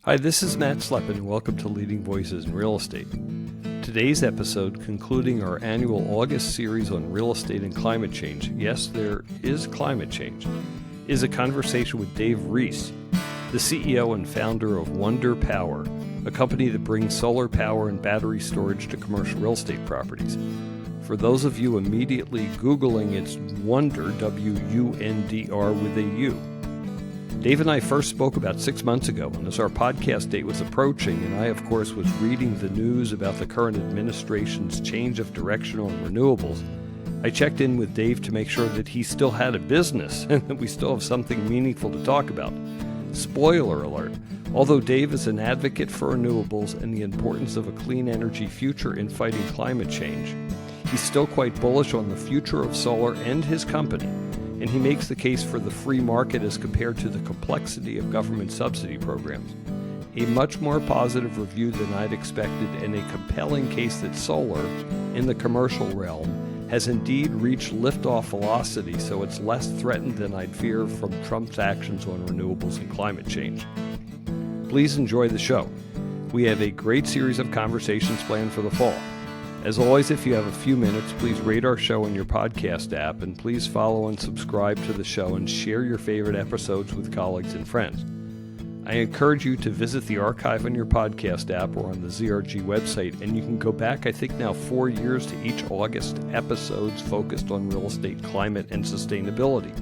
Hi, this is Matt Sleppen, and welcome to Leading Voices in Real Estate. Today's episode, concluding our annual August series on real estate and climate change, yes, there is climate change, is a conversation with Dave Riess, the CEO and founder of Wunder Power, a company that brings solar power and battery storage to commercial real estate properties. For those of you immediately Googling, it's Wunder, W-U-N-D-R with a U. Dave and I first spoke about 6 months ago, and as our podcast date was approaching, and I, of course, was reading the news about the current administration's change of direction on renewables, I checked in with Dave to make sure that he still had a business and that we still have something meaningful to talk about. Spoiler alert, although Dave is an advocate for renewables and the importance of a clean energy future in fighting climate change, he's still quite bullish on the future of solar and his company. And he makes the case for the free market as compared to the complexity of government subsidy programs. A much more positive review than I'd expected, and a compelling case that solar, in the commercial realm, has indeed reached liftoff velocity, so it's less threatened than I'd fear from Trump's actions on renewables and climate change. Please enjoy the show. We have a great series of conversations planned for the fall. As always, if you have a few minutes, please rate our show in your podcast app, and please follow and subscribe to the show and share your favorite episodes with colleagues and friends. I encourage you to visit the archive on your podcast app or on the ZRG website, and you can go back, I think now 4 years, to each August episodes focused on real estate, climate, and sustainability.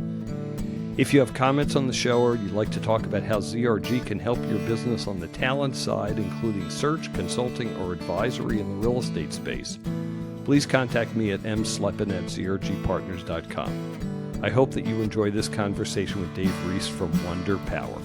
If you have comments on the show or you'd like to talk about how ZRG can help your business on the talent side, including search, consulting, or advisory in the real estate space, please contact me at msleppen@zrgpartners.com. I hope that you enjoy this conversation with Dave Riess from Wunder Power.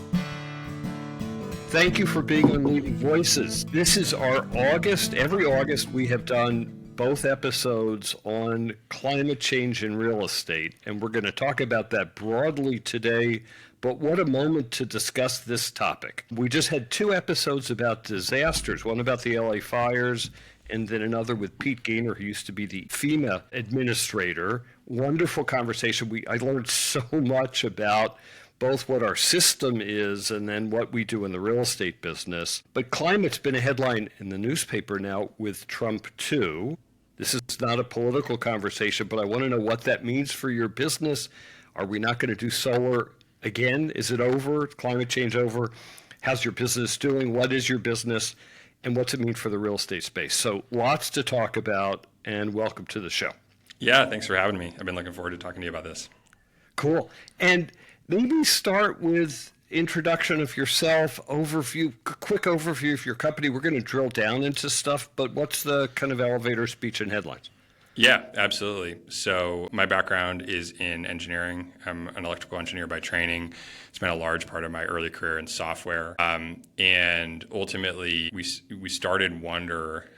Thank you for being on Leading Voices. This is our August. Every August we have done both episodes on climate change in real estate, and we're going to talk about that broadly today, but what a moment to discuss this topic. We just had 2 episodes about disasters, one about the LA fires, and then another with Pete Gaynor, who used to be the FEMA administrator. Wonderful conversation. I learned so much about both what our system is and then what we do in the real estate business. But climate's been a headline in the newspaper now with Trump too. This is not a political conversation, but I want to know what that means for your business. Are we not going to do solar again? Is it over? Climate change over? How's your business doing? What is your business? And what's it mean for the real estate space? So lots to talk about, and welcome to the show. Yeah, thanks for having me. I've been looking forward to talking to you about this. Cool. And maybe start with introduction of yourself, quick overview of your company. We're going to drill down into stuff, but what's the kind of elevator speech and headlines? Yeah, absolutely. So my background is in engineering. I'm an electrical engineer by training. Spent a large part of my early career in software. And ultimately, we started Wunder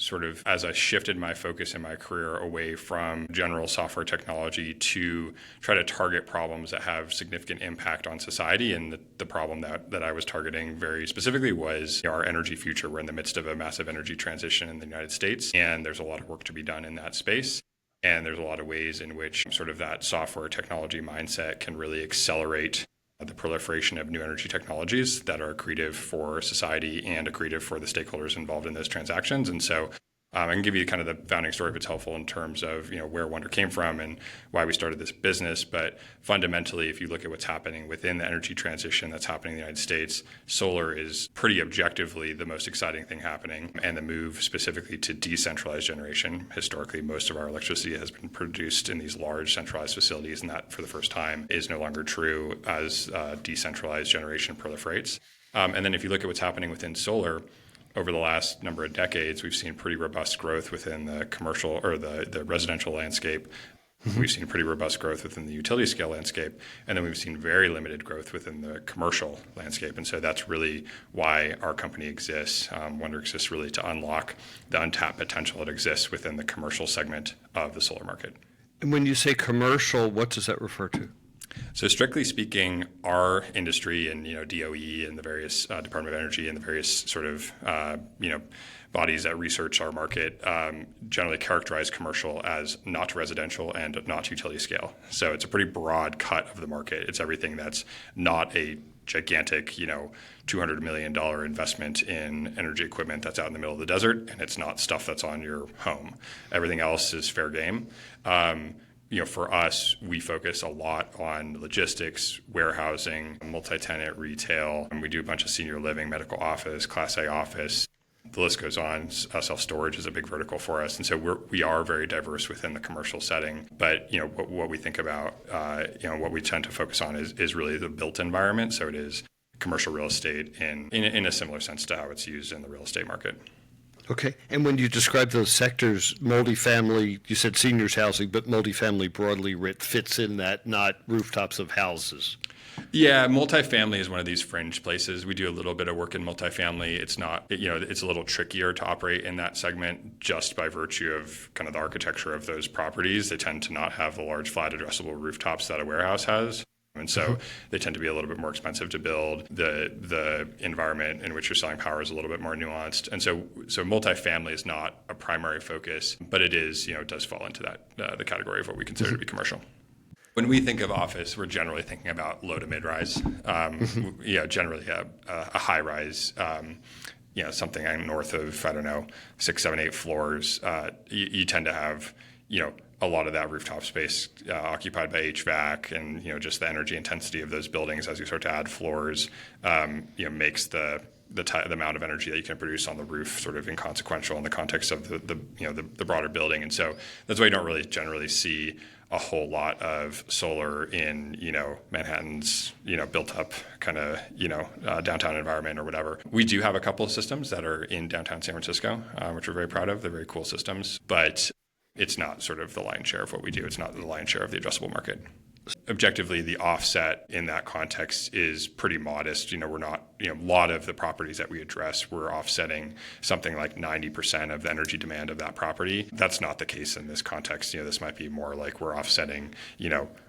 sort of as I shifted my focus in my career away from general software technology to try to target problems that have significant impact on society. And the problem that I was targeting very specifically was our energy future. We're in the midst of a massive energy transition in the United States, and there's a lot of work to be done in that space. And there's a lot of ways in which sort of that software technology mindset can really accelerate the proliferation of new energy technologies that are accretive for society and accretive for the stakeholders involved in those transactions. And so I can give you kind of the founding story if it's helpful in terms of where Wunder came from and why we started this business. But fundamentally, if you look at what's happening within the energy transition that's happening in the United States, solar is pretty objectively the most exciting thing happening. And the move specifically to decentralized generation. Historically, most of our electricity has been produced in these large centralized facilities, and that for the first time is no longer true as decentralized generation proliferates. And then if you look at what's happening within solar, over the last number of decades, we've seen pretty robust growth within the commercial or the residential landscape. Mm-hmm. We've seen pretty robust growth within the utility scale landscape, and then we've seen very limited growth within the commercial landscape. And so that's really why our company exists. Wunder exists really to unlock the untapped potential that exists within the commercial segment of the solar market. And when you say commercial, what does that refer to? So strictly speaking, our industry and DOE and the various Department of Energy and the various sort of bodies that research our market generally characterize commercial as not residential and not utility scale. So it's a pretty broad cut of the market. It's everything that's not a gigantic, $200 million investment in energy equipment that's out in the middle of the desert, and it's not stuff that's on your home. Everything else is fair game. For us, we focus a lot on logistics, warehousing, multi-tenant retail, and we do a bunch of senior living, medical office, Class A office. The list goes on. Self-storage is a big vertical for us. And so we are very diverse within the commercial setting. But, what we think about, what we tend to focus on is really the built environment. So it is commercial real estate in a similar sense to how it's used in the real estate market. Okay. And when you describe those sectors, multifamily, you said seniors housing, but multifamily broadly writ fits in that, not rooftops of houses. Yeah, multifamily is one of these fringe places. We do a little bit of work in multifamily. It's not, it's a little trickier to operate in that segment just by virtue of kind of the architecture of those properties. They tend to not have the large flat addressable rooftops that a warehouse has. And so they tend to be a little bit more expensive to build. The environment in which you're selling power is a little bit more nuanced. And so multifamily is not a primary focus, but it is, it does fall into that, the category of what we consider to be commercial. When we think of office, we're generally thinking about low to mid-rise. Generally a high-rise, something north of, 6, 7, 8 floors. You tend to have, a lot of that rooftop space occupied by HVAC, and just the energy intensity of those buildings as you start to add floors, makes the amount of energy that you can produce on the roof sort of inconsequential in the context of the broader building. And so that's why you don't really generally see a whole lot of solar in, Manhattan's, built up kind of, downtown environment or whatever. We do have a couple of systems that are in downtown San Francisco, which we're very proud of. They're very cool systems, but it's not sort of the lion's share of what we do. It's not the lion's share of the addressable market. Objectively, the offset in that context is pretty modest. We're not, a lot of the properties that we address, we're offsetting something like 90% of the energy demand of that property. That's not the case in this context. This might be more like we're offsetting,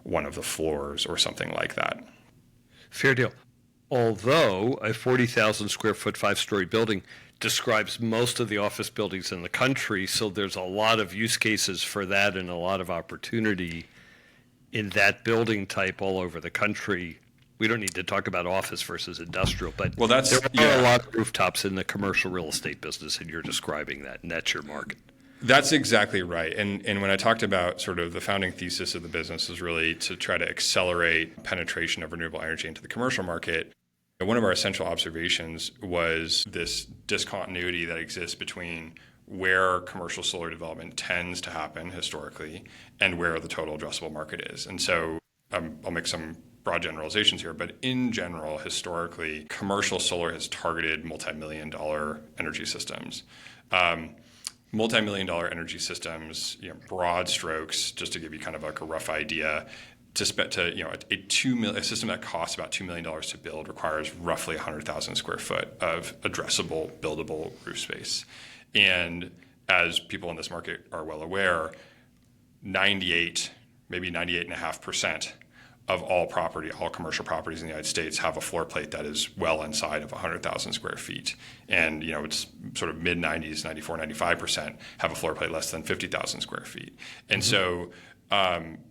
one of the floors or something like that. Fair deal. Although a 40,000 square foot 5-story building describes most of the office buildings in the country, so there's a lot of use cases for that and a lot of opportunity in that building type all over the country. We don't need to talk about office versus industrial, but there are a lot of rooftops in the commercial real estate business, and you're describing that, and that's your market. That's exactly right. And when I talked about sort of the founding thesis of the business is really to try to accelerate penetration of renewable energy into the commercial market, one of our essential observations was this discontinuity that exists between where commercial solar development tends to happen historically and where the total addressable market is. And so I'll make some broad generalizations here, but in general, historically, commercial solar has targeted multi-million-dollar energy systems. Multi-million-dollar energy systems, broad strokes, just to give you kind of like a rough idea, a system that costs about $2 million to build requires roughly 100,000 square foot of addressable, buildable roof space. And as people in this market are well aware, 98, maybe 98.5% of all commercial properties in the United States have a floor plate that is well inside of 100,000 square feet. And, it's sort of mid-90s, 94, 95% have a floor plate less than 50,000 square feet. And so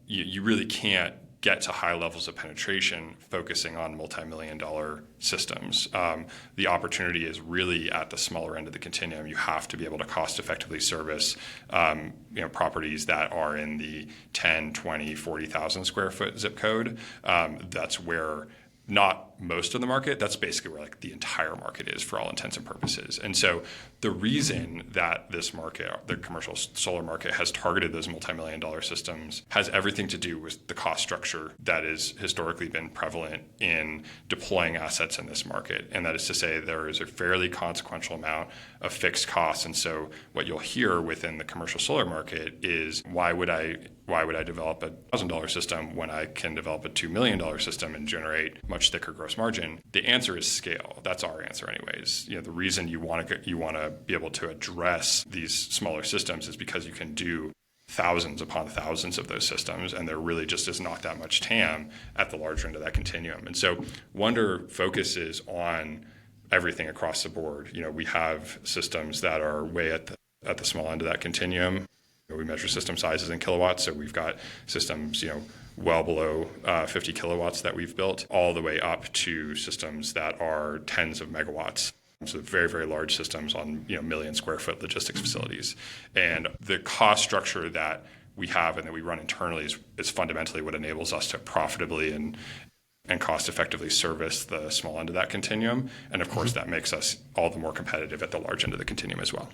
you really can't get to high levels of penetration focusing on multi-million-dollar systems. The opportunity is really at the smaller end of the continuum. You have to be able to cost-effectively service properties that are in the 10, 20, 40,000 square foot zip code. That's where not most of the market, that's basically where like the entire market is for all intents and purposes. And so the reason that this market, the commercial solar market, has targeted those multi-million-dollar systems has everything to do with the cost structure that has historically been prevalent in deploying assets in this market. And that is to say there is a fairly consequential amount of fixed costs. And so what you'll hear within the commercial solar market is, why would I develop a $1,000 system when I can develop a $2 million system and generate much thicker gross margin? The answer is scale. That's our answer anyways. The reason you want to be able to address these smaller systems is because you can do thousands upon thousands of those systems, and there really just is not that much TAM at the larger end of that continuum. And so Wunder focuses on everything across the board. We have systems that are way at the small end of that continuum. We measure system sizes in kilowatts, so we've got systems, well below 50 kilowatts that we've built, all the way up to systems that are tens of megawatts. So very, very large systems on million square foot logistics facilities. And the cost structure that we have and that we run internally is fundamentally what enables us to profitably and cost effectively service the small end of that continuum. And of course, that makes us all the more competitive at the large end of the continuum as well.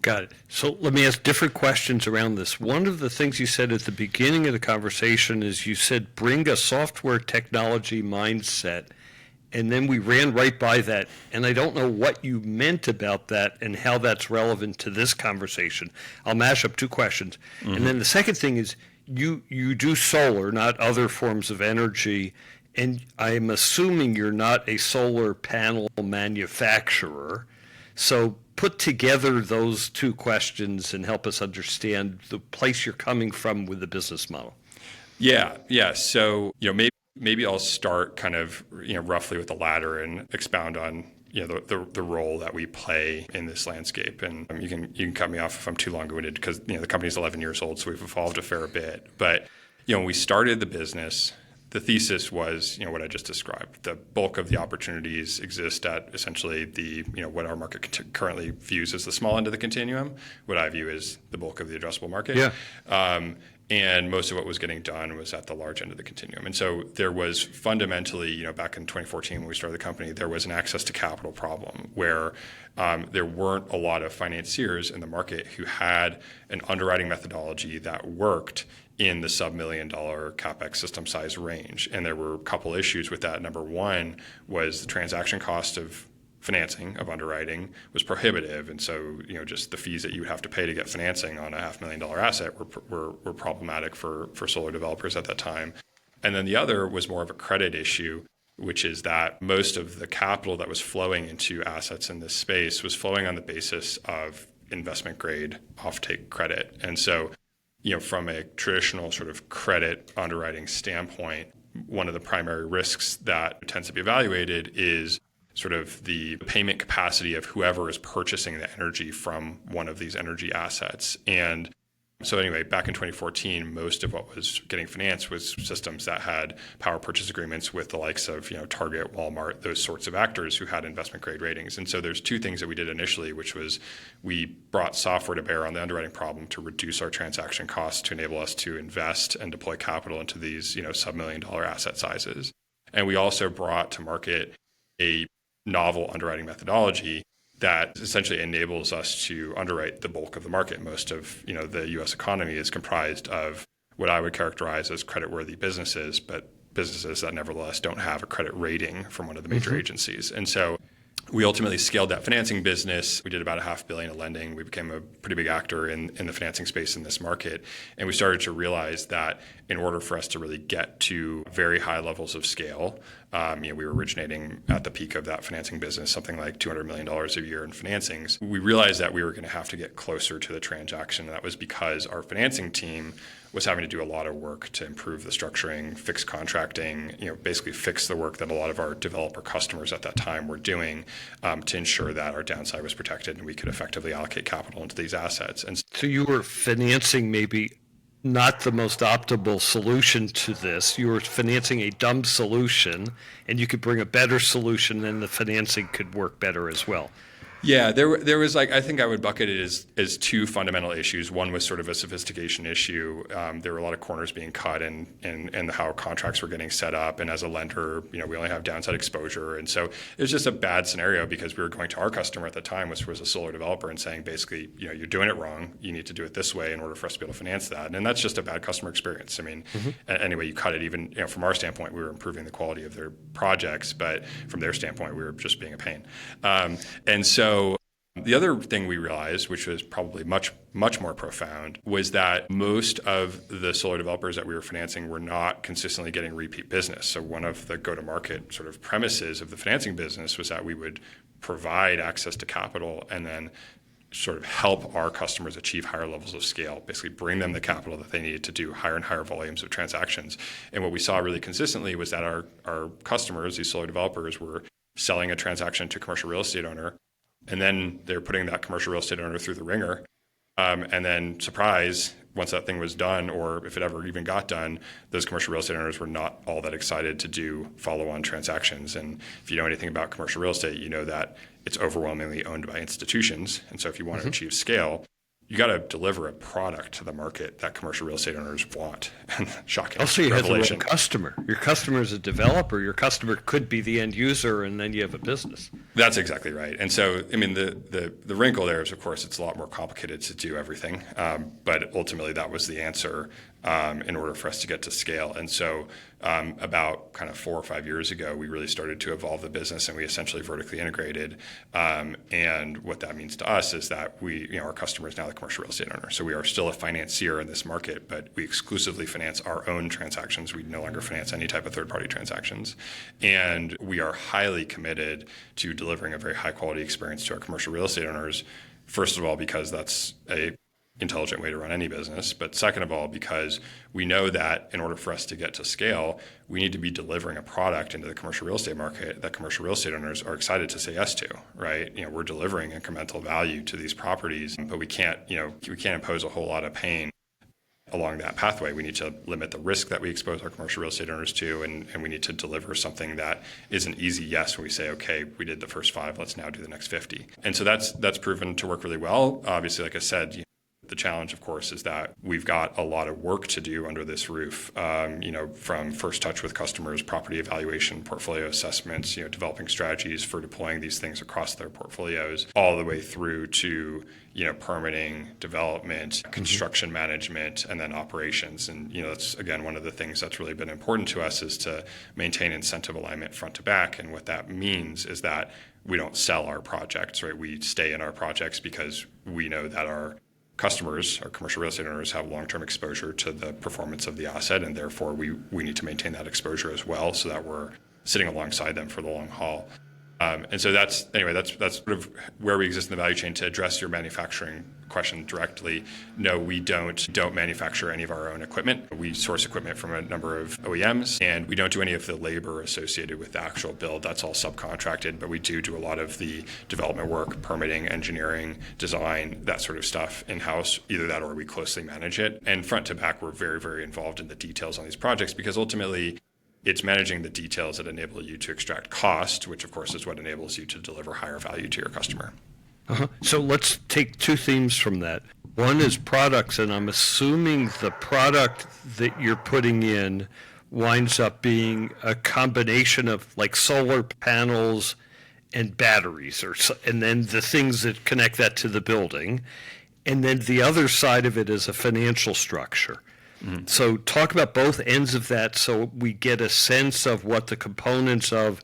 Got it. So let me ask different questions around this. One of the things you said at the beginning of the conversation is you said bring a software technology mindset, and then we ran right by that. And I don't know what you meant about that and how that's relevant to this conversation. I'll mash up two questions. And then the second thing is you do solar, not other forms of energy. And I'm assuming you're not a solar panel manufacturer. So put together those two questions and help us understand the place you're coming from with the business model. Yeah. So, maybe I'll start kind of, roughly with the latter and expound on, the role that we play in this landscape. And you can cut me off if I'm too long-winded because, the company's 11 years old, so we've evolved a fair bit. But, when we started the business, the thesis was, what I just described. The bulk of the opportunities exist at essentially the, what our market currently views as the small end of the continuum, what I view as the bulk of the addressable market. Yeah. And most of what was getting done was at the large end of the continuum. And so there was fundamentally, back in 2014 when we started the company, there was an access to capital problem where there weren't a lot of financiers in the market who had an underwriting methodology that worked in the sub-$1 million CapEx system size range. And there were a couple issues with that. Number one was the transaction cost of financing, of underwriting, was prohibitive. And so, just the fees that you would have to pay to get financing on a $500,000 asset were problematic for solar developers at that time. And then the other was more of a credit issue, which is that most of the capital that was flowing into assets in this space was flowing on the basis of investment grade offtake credit. And so, from a traditional sort of credit underwriting standpoint, one of the primary risks that tends to be evaluated is sort of the payment capacity of whoever is purchasing the energy from one of these energy assets. And so anyway, back in 2014, most of what was getting financed was systems that had power purchase agreements with the likes of, Target, Walmart, those sorts of actors who had investment grade ratings. And so there's two things that we did initially, which was we brought software to bear on the underwriting problem to reduce our transaction costs to enable us to invest and deploy capital into these, sub-$1 million asset sizes. And we also brought to market a novel underwriting methodology that essentially enables us to underwrite the bulk of the market. Most of the U.S. economy is comprised of what I would characterize as creditworthy businesses, but businesses that nevertheless don't have a credit rating from one of the major agencies. And so we ultimately scaled that financing business. We did about $500 million of lending. We became a pretty big actor in the financing space in this market. And we started to realize that in order for us to really get to very high levels of scale, we were originating at the peak of that financing business, something like $200 million a year in financings. We realized that we were going to have to get closer to the transaction. And that was because our financing team was having to do a lot of work to improve the structuring, fix contracting, basically fix the work that a lot of our developer customers at that time were doing to ensure that our downside was protected and we could effectively allocate capital into these assets. And so you were financing maybe not the most optimal solution to this. You were financing a dumb solution, and you could bring a better solution, and the financing could work better as well. Yeah, there was I think I would bucket it as two fundamental issues. One was sort of a sophistication issue. There were a lot of corners being cut in how contracts were getting set up. And as a lender, we only have downside exposure. And so it was just a bad scenario because we were going to our customer at the time, which was a solar developer, and saying basically, you're doing it wrong. You need to do it this way in order for us to be able to finance that. And that's just a bad customer experience. I mean, anyway, you cut it even, from our standpoint, we were improving the quality of their projects, but from their standpoint, we were just being a pain. And so the other thing we realized, which was probably much more profound, was that most of the solar developers that we were financing were not consistently getting repeat business. So one of the go-to-market sort of premises of the financing business was that we would provide access to capital and then sort of help our customers achieve higher levels of scale, basically bring them the capital that they needed to do higher and higher volumes of transactions. And what we saw really consistently was that our customers, these solar developers, were selling a transaction to a commercial real estate owner, and then they're putting that commercial real estate owner through the ringer. And then, surprise, once that thing was done, or if it ever even got done, those commercial real estate owners were not all that excited to do follow-on transactions. And if you know anything about commercial real estate, you know that it's overwhelmingly owned by institutions. And so if you want to achieve scale, you got to deliver a product to the market that commercial real estate owners want. Shocking. Also, you have the revelation. wrong customer. Your customer is a developer. Your customer could be the end user, and then you have a business. That's exactly right. And so, I mean, the wrinkle there is, of course, it's a lot more complicated to do everything. But ultimately, that was the answer in order for us to get to scale. And so about kind of 4 or 5 years ago, we really started to evolve the business, and we essentially vertically integrated. And what that means to us is that our customer is now the commercial real estate owner. So we are still a financier in this market, but we exclusively finance our own transactions. We no longer finance any type of third-party transactions. And we are highly committed to delivering a very high-quality experience to our commercial real estate owners, first of all, because that's a intelligent way to run any business, but second of all, because we know that in order for us to get to scale, we need to be delivering a product into the commercial real estate market that commercial real estate owners are excited to say yes to, right? We're delivering incremental value to these properties, but we can't impose a whole lot of pain along that pathway. We need to limit the risk that we expose our commercial real estate owners to, and we need to deliver something that is an easy yes when we say, okay, we did the first 5, let's now do the next 50. And so that's proven to work really well. Obviously, like I said, the challenge, of course, is that we've got a lot of work to do under this roof, from first touch with customers, property evaluation, portfolio assessments, developing strategies for deploying these things across their portfolios, all the way through to, permitting, development, construction management, and then operations. And, that's, again, one of the things that's really been important to us is to maintain incentive alignment front to back. And what that means is that we don't sell our projects, right? We stay in our projects because we know that our customers, our commercial real estate owners, have long-term exposure to the performance of the asset, and therefore we need to maintain that exposure as well, so that we're sitting alongside them for the long haul. And so that's sort of where we exist in the value chain. To address your manufacturing question directly, no, we don't manufacture any of our own equipment. We source equipment from a number of OEMs, and we don't do any of the labor associated with the actual build. That's all subcontracted, but we do a lot of the development work, permitting, engineering, design, that sort of stuff in-house. Either that or we closely manage it. And front to back, we're very, very involved in the details on these projects, because ultimately it's managing the details that enable you to extract cost, which of course is what enables you to deliver higher value to your customer. So let's take 2 themes from that. One is products, and I'm assuming the product that you're putting in winds up being a combination of like solar panels and batteries, and then the things that connect that to the building. And then the other side of it is a financial structure. So talk about both ends of that so we get a sense of what the components of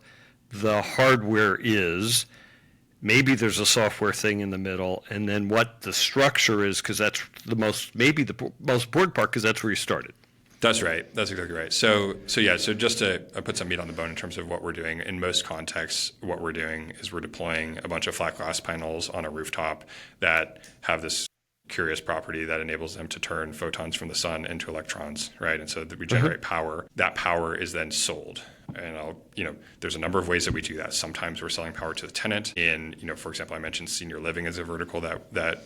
the hardware is. Maybe there's a software thing in the middle, and then what the structure is, because that's the most important part, because that's where you started. That's right. That's exactly right. So just to put some meat on the bone in terms of what we're doing, in most contexts, what we're doing is we're deploying a bunch of flat glass panels on a rooftop that have this curious property that enables them to turn photons from the sun into electrons, right? And so we generate power. That power is then sold. And there's a number of ways that we do that. Sometimes we're selling power to the tenant. For example, I mentioned senior living as a vertical that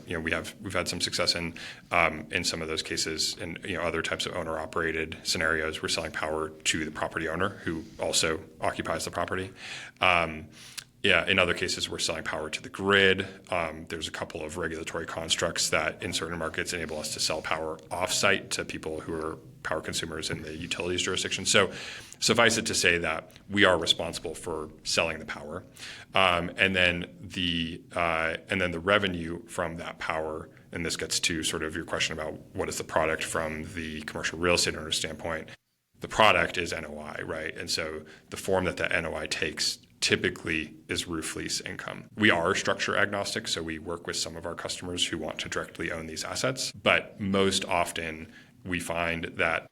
we've had some success in some of those cases. And other types of owner operated scenarios, we're selling power to the property owner who also occupies the property. In other cases, we're selling power to the grid. There's a couple of regulatory constructs that in certain markets enable us to sell power off-site to people who are power consumers in the utilities jurisdiction. So suffice it to say that we are responsible for selling the power. And then the revenue from that power, and this gets to sort of your question about what is the product from the commercial real estate owner standpoint. The product is NOI, right? And so the form that NOI takes typically is roof lease income. We are structure agnostic, so we work with some of our customers who want to directly own these assets. But most often, we find that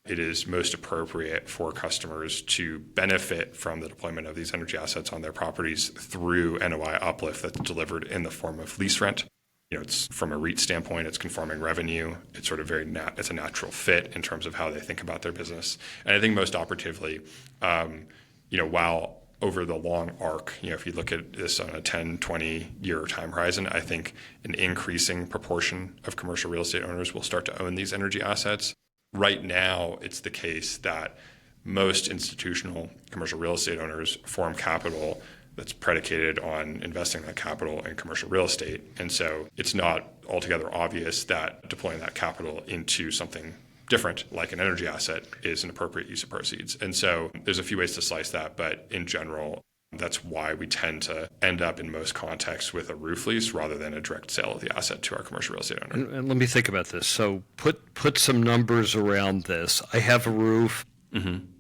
it is most appropriate for customers to benefit from the deployment of these energy assets on their properties through NOI uplift that's delivered in the form of lease rent. It's from a REIT standpoint, it's conforming revenue. It's sort of it's a natural fit in terms of how they think about their business. And I think most operatively, while over the long arc, if you look at this on a 10, 20-year time horizon, I think an increasing proportion of commercial real estate owners will start to own these energy assets. Right now, it's the case that most institutional commercial real estate owners form capital that's predicated on investing that capital in commercial real estate. And so it's not altogether obvious that deploying that capital into something different, like an energy asset, is an appropriate use of proceeds. And so there's a few ways to slice that, but in general, that's why we tend to end up in most contexts with a roof lease rather than a direct sale of the asset to our commercial real estate owner. And let me think about this. So put some numbers around this. I have a roof,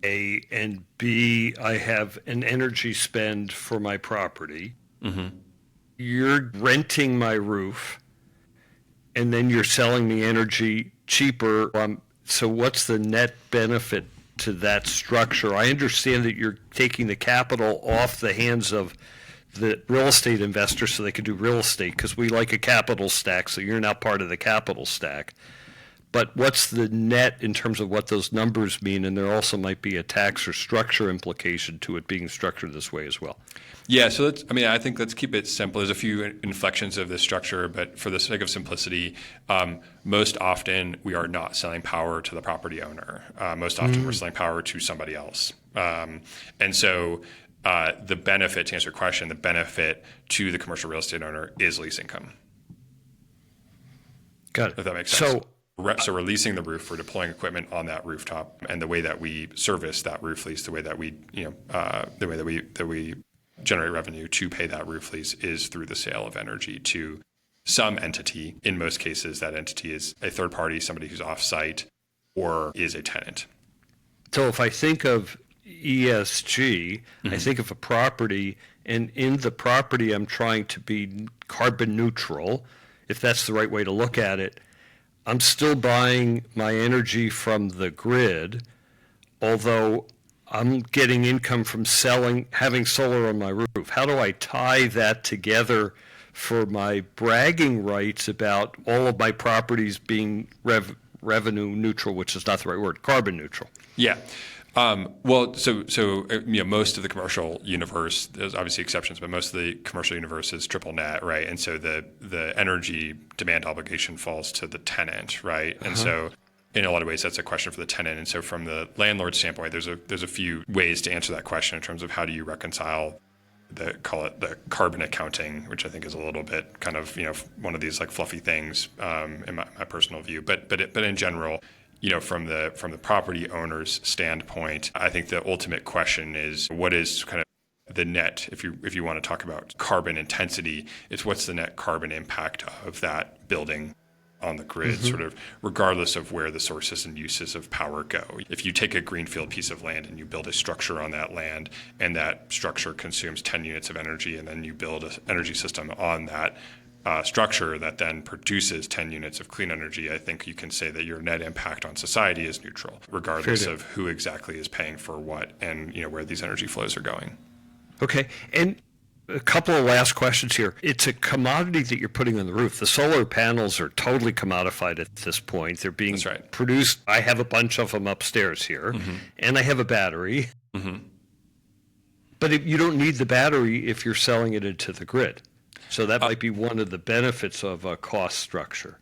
A, and B, I have an energy spend for my property. You're renting my roof, and then you're selling me energy cheaper. So what's the net benefit to that structure? I understand that you're taking the capital off the hands of the real estate investor so they can do real estate, because we like a capital stack, so you're not part of the capital stack. But what's the net in terms of what those numbers mean? And there also might be a tax or structure implication to it being structured this way as well. Yeah, so I think let's keep it simple. There's a few inflections of this structure, but for the sake of simplicity, most often we are not selling power to the property owner. Most often we're selling power to somebody else. And so the benefit, to answer your question, the benefit to the commercial real estate owner is lease income. Got it. If that makes sense. So we're leasing the roof, we're deploying equipment on that rooftop, and the way that we service that roof lease, the way that we generate revenue to pay that roof lease is through the sale of energy to some entity. In most cases, that entity is a third party, somebody who's off-site, or is a tenant. So if I think of ESG, I think of a property, and in the property I'm trying to be carbon neutral, if that's the right way to look at it. I'm still buying my energy from the grid, although I'm getting income from having solar on my roof. How do I tie that together for my bragging rights about all of my properties being revenue neutral, which is not the right word, carbon neutral? Yeah. Most of the commercial universe, there's obviously exceptions, but most of the commercial universe is triple net, right? And so the energy demand obligation falls to the tenant, right? And so in a lot of ways, that's a question for the tenant. And so from the landlord standpoint, there's a few ways to answer that question in terms of how do you reconcile call it the carbon accounting, which I think is a little bit kind of, one of these like fluffy things in my personal view. But in general, from the property owner's standpoint, I think the ultimate question is what is kind of the net, if you want to talk about carbon intensity, it's what's the net carbon impact of that building on the grid, sort of regardless of where the sources and uses of power go. If you take a greenfield piece of land and you build a structure on that land, and that structure consumes 10 units of energy, and then you build an energy system on that structure that then produces 10 units of clean energy, I think you can say that your net impact on society is neutral, regardless of who exactly is paying for what and where these energy flows are going. Okay, and a couple of last questions here. It's a commodity that you're putting on the roof. The solar panels are totally commodified at this point. They're being produced. I have a bunch of them upstairs here, and I have a battery. But you don't need the battery if you're selling it into the grid. So that might be one of the benefits of a cost structure.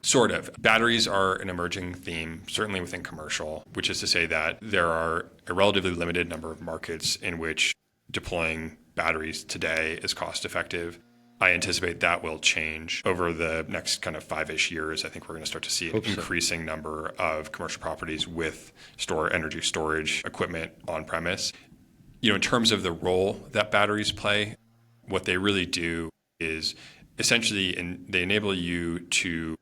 Sort of. Batteries are an emerging theme, certainly within commercial, which is to say that there are a relatively limited number of markets in which deploying batteries today is cost effective. I anticipate that will change over the next kind of 5-ish years. I think we're going to start to see an increasing number of commercial properties with energy storage equipment on premise. In terms of the role that batteries play, what they really do is essentially they enable you to,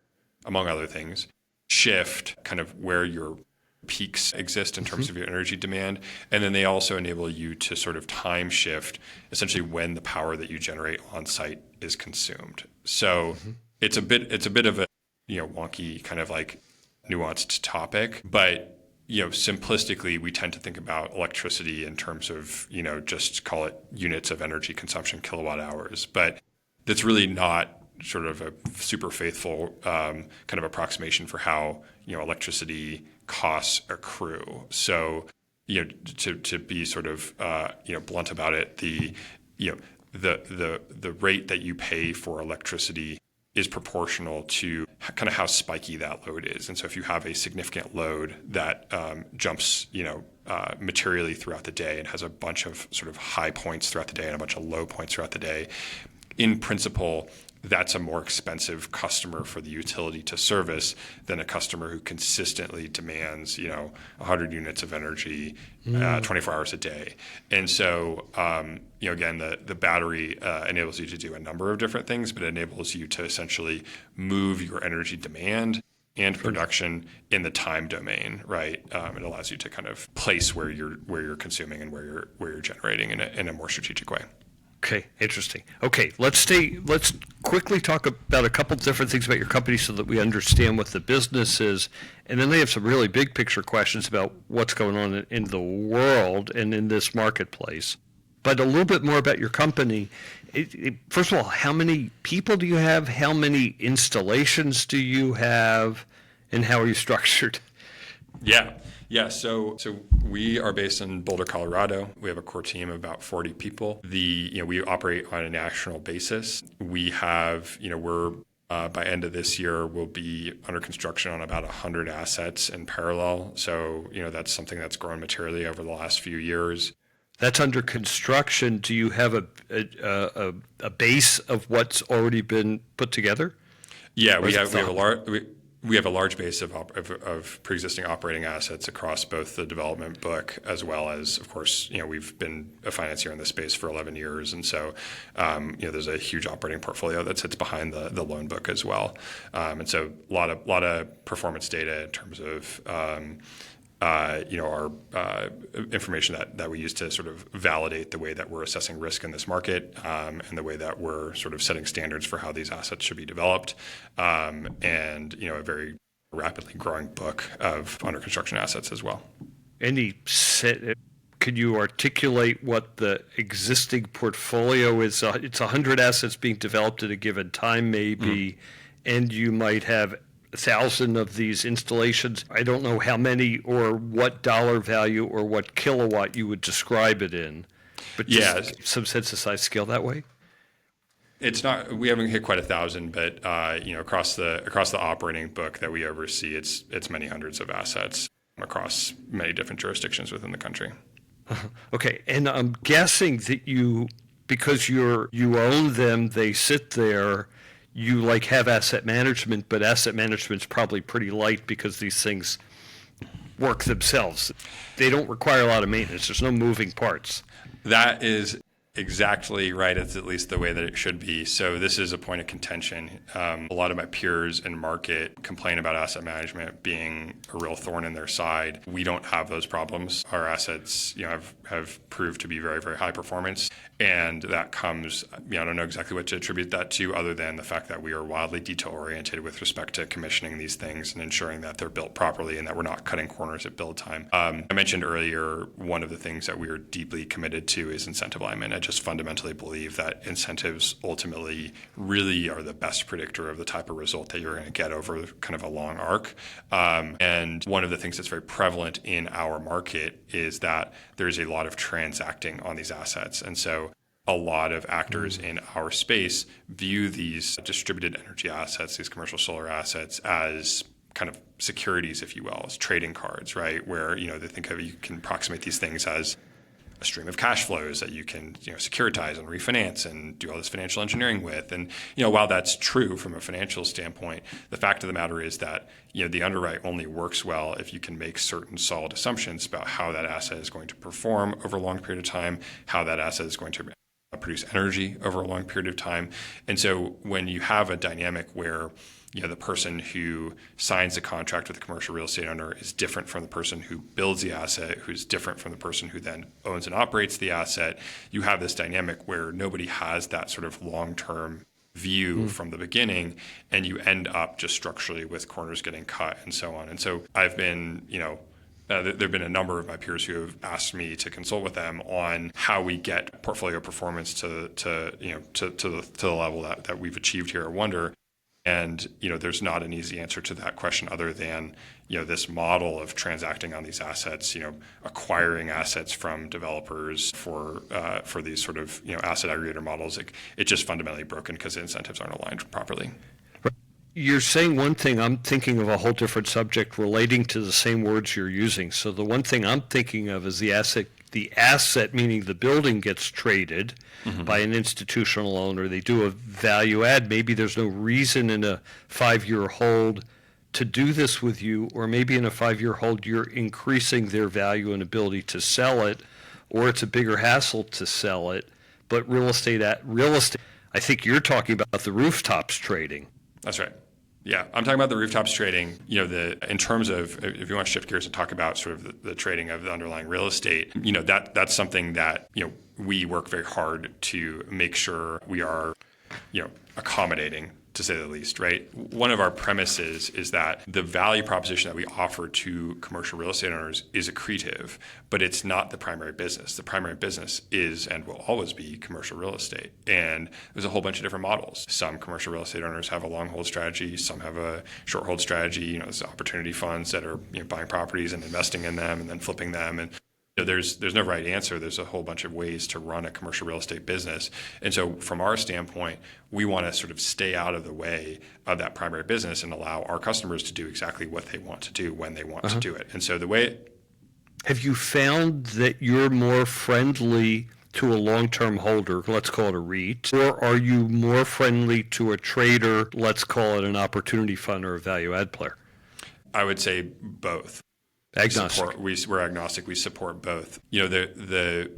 among other things, shift kind of where your peaks exist in terms of your energy demand. And then they also enable you to sort of time shift essentially when the power that you generate on site is consumed. So it's a bit of a wonky kind of like nuanced topic, but simplistically, we tend to think about electricity in terms of, just call it units of energy consumption, kilowatt hours. But that's really not sort of a super faithful kind of approximation for how, electricity costs accrue. So to be sort of blunt about it, the rate that you pay for electricity is proportional to kind of how spiky that load is. And so if you have a significant load that jumps materially throughout the day and has a bunch of sort of high points throughout the day and a bunch of low points throughout the day, in principle, that's a more expensive customer for the utility to service than a customer who consistently demands, 100 units of energy 24 hours a day. And so, again, the battery enables you to do a number of different things, but it enables you to essentially move your energy demand and production in the time domain, right? It allows you to kind of place where you're consuming and where you're generating in a more strategic way. Okay, interesting. Okay, let's quickly talk about a couple different things about your company so that we understand what the business is. And then they have some really big picture questions about what's going on in the world and in this marketplace. But a little bit more about your company. First of all, how many people do you have? How many installations do you have? And how are you structured? Yeah. So we are based in Boulder, Colorado. We have a core team of about 40 people. We operate on a national basis. We have, by end of this year, we'll be under construction on about 100 assets in parallel. So, that's something that's grown materially over the last few years. That's under construction. Do you have a base of what's already been put together? Yeah, we have a large base of pre-existing operating assets across both the development book as well as, of course, we've been a financier in this space for 11 years. And so, there's a huge operating portfolio that sits behind the loan book as well. And so a lot of performance data in terms of, our information that we use to sort of validate the way that we're assessing risk in this market, and the way that we're sort of setting standards for how these assets should be developed, and a very rapidly growing book of under construction assets as well. Could you articulate what the existing portfolio is? It's 100 assets being developed at a given time, maybe, and you might have 1,000 of these installations. I don't know how many or what dollar value or what kilowatt you would describe it in, but just some sense of size scale that way. It's not. We haven't hit quite 1,000, but across the operating book that we oversee, it's many hundreds of assets across many different jurisdictions within the country. Okay, and I'm guessing that because you own them, they sit there. You have asset management, but asset management's probably pretty light because these things work themselves. They don't require a lot of maintenance. There's no moving parts. That is exactly right. It's at least the way that it should be. So this is a point of contention. A lot of my peers in market complain about asset management being a real thorn in their side. We don't have those problems. Our assets, have proved to be very, very high performance. And that comes, I don't know exactly what to attribute that to other than the fact that we are wildly detail-oriented with respect to commissioning these things and ensuring that they're built properly and that we're not cutting corners at build time. I mentioned earlier, one of the things that we are deeply committed to is incentive alignment. I just fundamentally believe that incentives ultimately really are the best predictor of the type of result that you're going to get over kind of a long arc. And one of the things that's very prevalent in our market is that there's a lot of transacting on these assets. And so a lot of actors in our space view these distributed energy assets, these commercial solar assets, as kind of securities, if you will, as trading cards, right? Where, they think of, you can approximate these things as a stream of cash flows that you can, securitize and refinance and do all this financial engineering with. And, while that's true from a financial standpoint, the fact of the matter is that, the underwrite only works well if you can make certain solid assumptions about how that asset is going to perform over a long period of time, how that asset is going to produce energy over a long period of time. And so when you have a dynamic where the person who signs the contract with the commercial real estate owner is different from the person who builds the asset, who's different from the person who then owns and operates the asset, you have this dynamic where nobody has that sort of long-term view from the beginning, and you end up just structurally with corners getting cut and so on. And so I've been, there have been a number of my peers who have asked me to consult with them on how we get portfolio performance to the level that we've achieved here at Wunder. And, there's not an easy answer to that question other than, this model of transacting on these assets, acquiring assets from developers for these sort of, asset aggregator models. It's just fundamentally broken because the incentives aren't aligned properly. You're saying one thing, I'm thinking of a whole different subject relating to the same words you're using. So the one thing I'm thinking of is the asset, meaning the building gets traded by an institutional owner. They do a value add. Maybe there's no reason in a 5-year hold to do this with you, or maybe in a 5-year hold you're increasing their value and ability to sell it, or it's a bigger hassle to sell it. But real estate, I think you're talking about the rooftops trading. That's right. Yeah, I'm talking about the rooftops trading. In terms of, if you want to shift gears and talk about sort of the trading of the underlying real estate, that's something that we work very hard to make sure we are, accommodating, to say the least, right? One of our premises is that the value proposition that we offer to commercial real estate owners is accretive, but it's not the primary business. The primary business is and will always be commercial real estate. And there's a whole bunch of different models. Some commercial real estate owners have a long hold strategy. Some have a short hold strategy. There's opportunity funds that are buying properties and investing in them and then flipping them. And there's no right answer. There's a whole bunch of ways to run a commercial real estate business. And so from our standpoint, we want to sort of stay out of the way of that primary business and allow our customers to do exactly what they want to do when they want to do it. And so the way... Have you found that you're more friendly to a long-term holder, let's call it a REIT, or are you more friendly to a trader, let's call it an opportunity fund or a value add player? I would say both. Agnostic. We're agnostic. We support both. To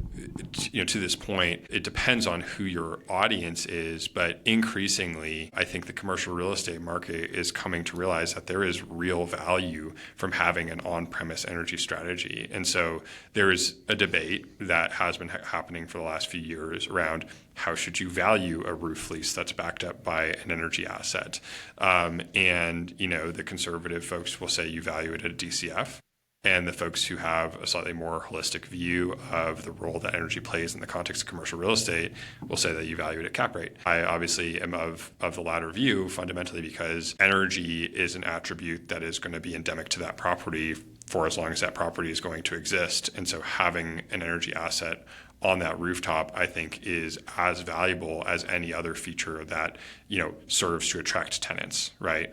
this point, it depends on who your audience is, but increasingly, I think the commercial real estate market is coming to realize that there is real value from having an on-premise energy strategy. And so there is a debate that has been happening for the last few years around how should you value a roof lease that's backed up by an energy asset. The conservative folks will say you value it at a DCF. And the folks who have a slightly more holistic view of the role that energy plays in the context of commercial real estate will say that you value it at cap rate. I obviously am of the latter view fundamentally because energy is an attribute that is going to be endemic to that property for as long as that property is going to exist. And so having an energy asset on that rooftop, I think, is as valuable as any other feature that, serves to attract tenants, right?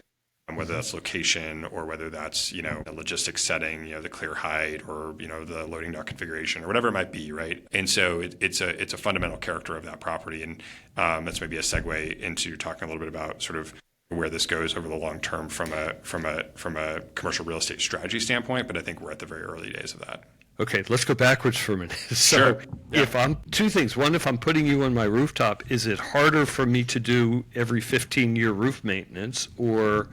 Whether that's location or whether that's, a logistics setting, the clear height or, the loading dock configuration or whatever it might be, right? And so it's a fundamental character of that property. And that's maybe a segue into talking a little bit about sort of where this goes over the long term from a commercial real estate strategy standpoint. But I think we're at the very early days of that. Okay, let's go backwards for a minute. Sure. Yeah. If I'm two things. One, if I'm putting you on my rooftop, is it harder for me to do every 15-year roof maintenance, or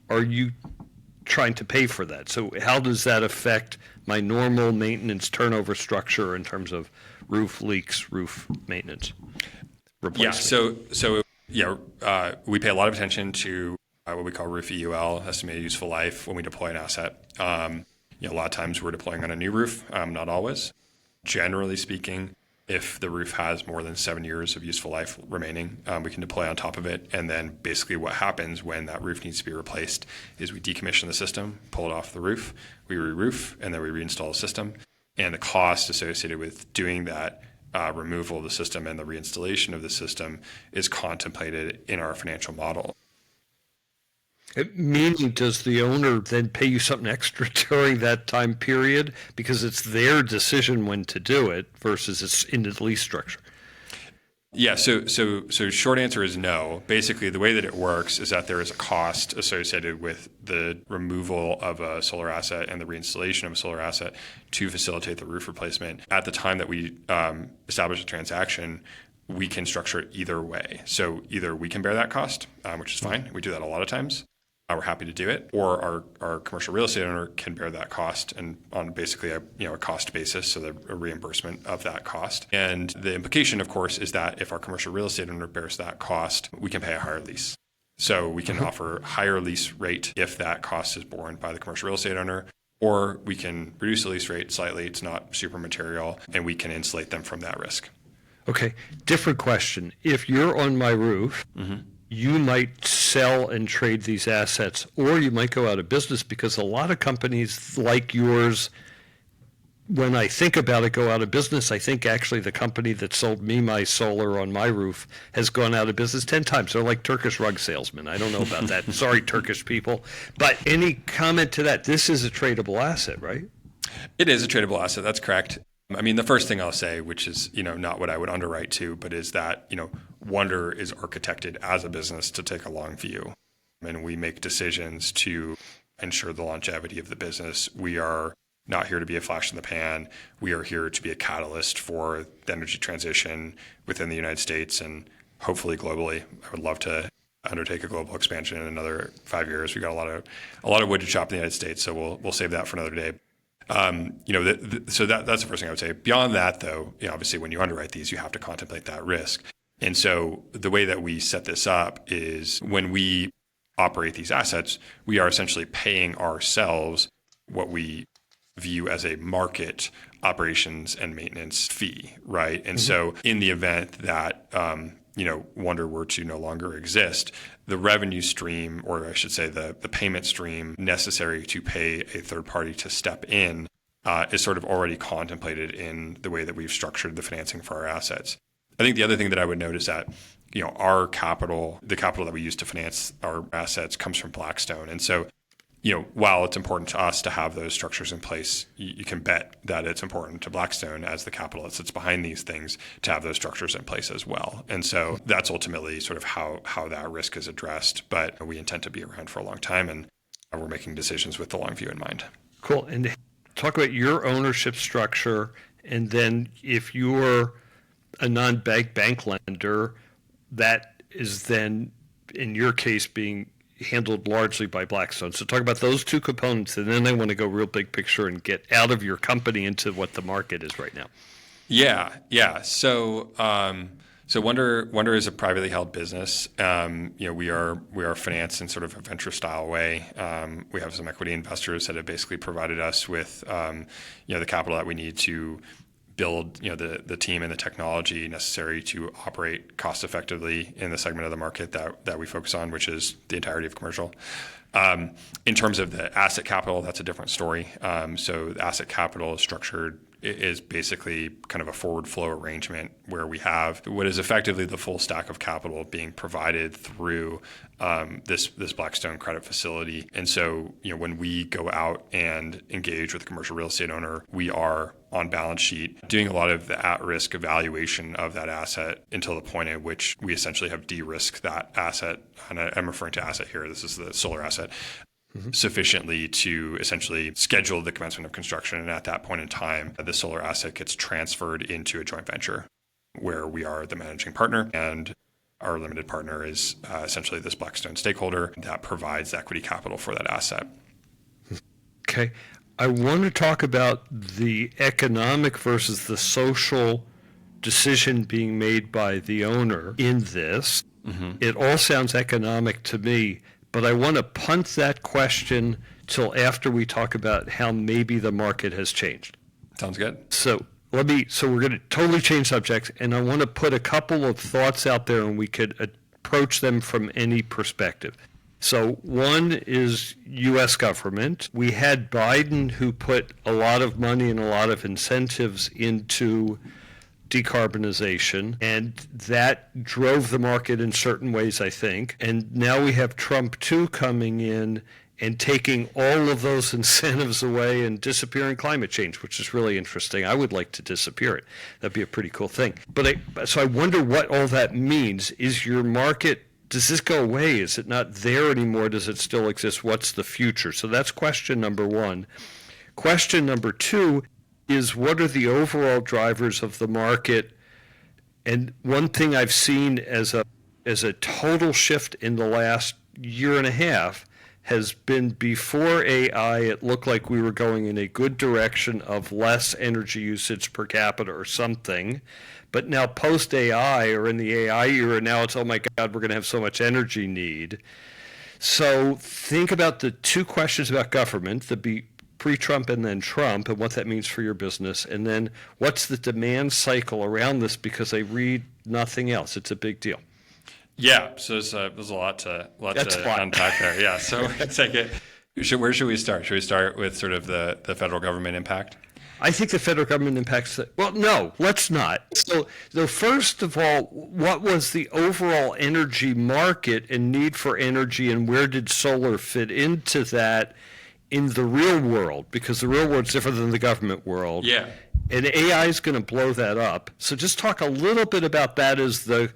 are you trying to pay for that? So how does that affect my normal maintenance turnover structure in terms of roof leaks, roof maintenance, replacement? We pay a lot of attention to what we call roof EUL, estimated useful life, when we deploy an asset. A lot of times we're deploying on a new roof, not always. Generally speaking, if the roof has more than 7 years of useful life remaining, we can deploy on top of it. And then basically what happens when that roof needs to be replaced is we decommission the system, pull it off the roof, we re-roof, and then we reinstall the system. And the cost associated with doing that removal of the system and the reinstallation of the system is contemplated in our financial model. Meaning, does the owner then pay you something extra during that time period because it's their decision when to do it versus it's in the lease structure? Yeah, so short answer is no. Basically, the way that it works is that there is a cost associated with the removal of a solar asset and the reinstallation of a solar asset to facilitate the roof replacement. At the time that we establish a transaction, we can structure it either way. So either we can bear that cost, which is fine. We do that a lot of times. We're happy to do it, or our commercial real estate owner can bear that cost and on basically a cost basis, so a reimbursement of that cost. And the implication, of course, is that if our commercial real estate owner bears that cost, we can pay a higher lease. So we can offer higher lease rate if that cost is borne by the commercial real estate owner, or we can reduce the lease rate slightly. It's not super material, and we can insulate them from that risk. Okay, different question. If you're on my roof, you might sell and trade these assets, or you might go out of business, because a lot of companies like yours, when I think about it, go out of business. I think actually the company that sold me my solar on my roof has gone out of business 10 times. They're like Turkish rug salesmen. I don't know about that. Sorry, Turkish people. But any comment to that? This is a tradable asset, right? It is a tradable asset. That's correct. I mean, the first thing I'll say, which is, not what I would underwrite to, but is that, Wunder is architected as a business to take a long view. And we make decisions to ensure the longevity of the business. We are not here to be a flash in the pan. We are here to be a catalyst for the energy transition within the United States and hopefully globally. I would love to undertake a global expansion in another 5 years. We got a lot of wood to chop in the United States, so we'll save that for another day. So that's the first thing I would say. Beyond that, though, obviously when you underwrite these, you have to contemplate that risk. And so the way that we set this up is when we operate these assets, we are essentially paying ourselves what we view as a market operations and maintenance fee, right? And so in the event that Wunder were to no longer exist, the revenue stream, or I should say the payment stream necessary to pay a third party to step in is sort of already contemplated in the way that we've structured the financing for our assets. I think the other thing that I would note is that our capital, the capital that we use to finance our assets, comes from Blackstone. And so while it's important to us to have those structures in place, you can bet that it's important to Blackstone as the capital that sits behind these things to have those structures in place as well. And so that's ultimately sort of how that risk is addressed. But we intend to be around for a long time, and we're making decisions with the long view in mind. Cool. And talk about your ownership structure, and then if you're a non-bank lender, that is then, in your case, being handled largely by Blackstone. So talk about those two components, and then I want to go real big picture and get out of your company into what the market is right now. Yeah. So Wunder is a privately held business. We are financed in sort of a venture style way. We have some equity investors that have basically provided us with the capital that we need to build the team and the technology necessary to operate cost effectively in the segment of the market that we focus on, which is the entirety of commercial. In terms of the asset capital, that's a different story. So the asset capital is basically kind of a forward flow arrangement where we have what is effectively the full stack of capital being provided through this Blackstone credit facility. And so when we go out and engage with a commercial real estate owner, we are on balance sheet doing a lot of the at-risk evaluation of that asset until the point at which we essentially have de-risked that asset. And I'm referring to asset here. This is the solar asset. Sufficiently to essentially schedule the commencement of construction. And at that point in time, the solar asset gets transferred into a joint venture where we are the managing partner, and our limited partner is essentially this Blackstone stakeholder that provides equity capital for that asset. Okay. I want to talk about the economic versus the social decision being made by the owner in this. It all sounds economic to me, but I want to punt that question till after we talk about how maybe the market has changed. Sounds good. So we're going to totally change subjects, and I want to put a couple of thoughts out there, and we could approach them from any perspective. So one is U.S. government. We had Biden, who put a lot of money and a lot of incentives into decarbonization, and that drove the market in certain ways, I think. And now we have Trump too coming in and taking all of those incentives away and disappearing climate change, which is really interesting. I would like to disappear it. That'd be a pretty cool thing. So I wonder what all that means. Is your market, does this go away? Is it not there anymore? Does it still exist? What's the future? So that's question number one. Question number two is, what are the overall drivers of the market? And one thing I've seen as a total shift in the last year and a half has been, before AI, it looked like we were going in a good direction of less energy usage per capita or something. But now post AI, or in the AI era, now it's, oh my God, we're going to have so much energy need. So think about the two questions about government, the pre-Trump and then Trump, and what that means for your business. And then what's the demand cycle around this? Because I read nothing else. It's a big deal. Yeah, so there's a lot to unpack there. Yeah, so take it. Where should we start? Should we start with sort of the federal government impact? I think the federal government impacts it. Well, no, let's not. So first of all, what was the overall energy market and need for energy, and where did solar fit into that in the real world? Because the real world's different than the government world. Yeah. And AI is going to blow that up. So just talk a little bit about that as the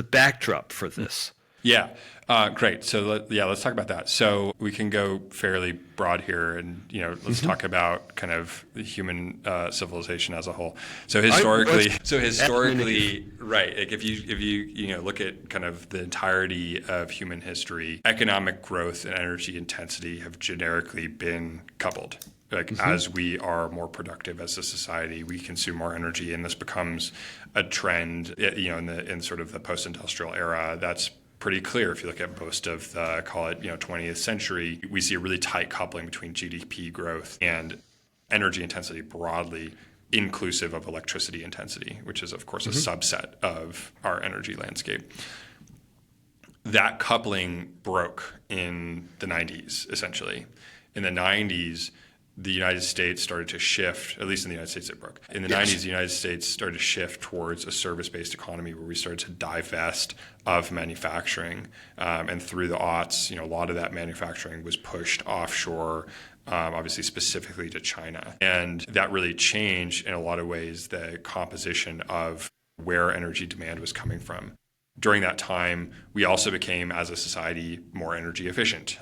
backdrop for this. Yeah, great. So let's talk about that. So we can go fairly broad here, and let's talk about kind of the human civilization as a whole. So historically, right? Like if you look at kind of the entirety of human history, economic growth and energy intensity have generically been coupled. Like as we are more productive as a society, we consume more energy, and this becomes a trend. In sort of the post-industrial era, that's pretty clear. If you look at most of the 20th century, we see a really tight coupling between GDP growth and energy intensity broadly, inclusive of electricity intensity, which is of course a subset of our energy landscape. That coupling broke in the 90s, essentially. In the 90s, the United States started to shift, at least in the United States it broke. In the 90s, the United States started to shift towards a service-based economy where we started to divest of manufacturing. And through the aughts, a lot of that manufacturing was pushed offshore, obviously specifically to China. And that really changed in a lot of ways the composition of where energy demand was coming from. During that time, we also became, as a society, more energy efficient.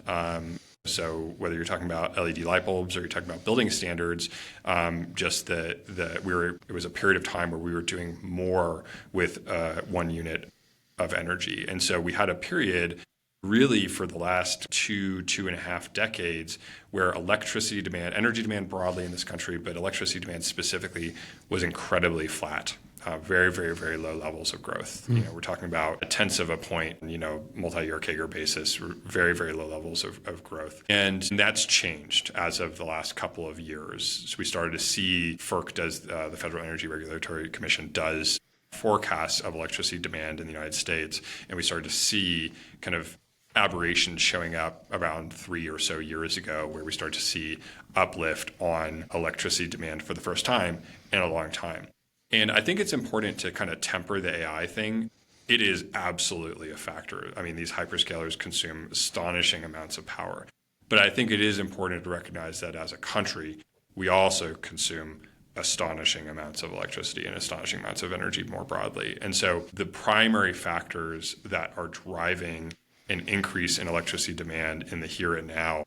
So whether you're talking about LED light bulbs or you're talking about building standards, it was a period of time where we were doing more with 1 unit of energy. And so we had a period really for the last 2.5 decades where electricity demand, energy demand broadly in this country, but electricity demand specifically was incredibly flat. Very, very, very low levels of growth. We're talking about 0.1 of a point, multi-year CAGR basis, very, very low levels of growth. And that's changed as of the last couple of years. So we started to see FERC does, the Federal Energy Regulatory Commission does forecasts of electricity demand in the United States. And we started to see kind of aberrations showing up around 3 or so years ago where we started to see uplift on electricity demand for the first time in a long time. And I think it's important to kind of temper the AI thing. It is absolutely a factor. I mean, these hyperscalers consume astonishing amounts of power. But I think it is important to recognize that as a country, we also consume astonishing amounts of electricity and astonishing amounts of energy more broadly. And so the primary factors that are driving an increase in electricity demand in the here and now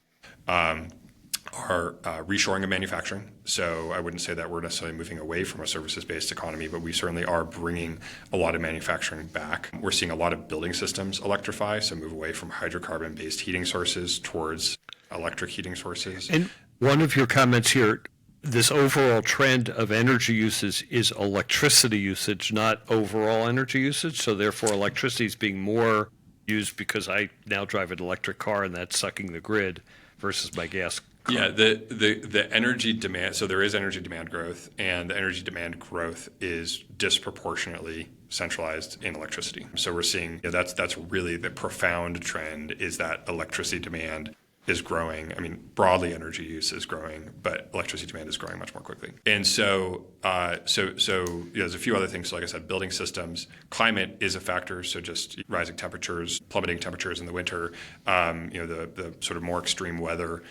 are reshoring of manufacturing. So I wouldn't say that we're necessarily moving away from a services-based economy, but we certainly are bringing a lot of manufacturing back. We're seeing a lot of building systems electrify, so move away from hydrocarbon-based heating sources towards electric heating sources. And one of your comments here, this overall trend of energy usage is electricity usage, not overall energy usage. So therefore, electricity is being more used because I now drive an electric car and that's sucking the grid versus my gas car. Yeah, the energy demand, so there is energy demand growth, and the energy demand growth is disproportionately centralized in electricity. So we're seeing that's really the profound trend, is that electricity demand is growing. I mean, broadly energy use is growing, but electricity demand is growing much more quickly. And so there's a few other things. So like I said, building systems, climate is a factor. So just rising temperatures, plummeting temperatures in the winter, the sort of more extreme weather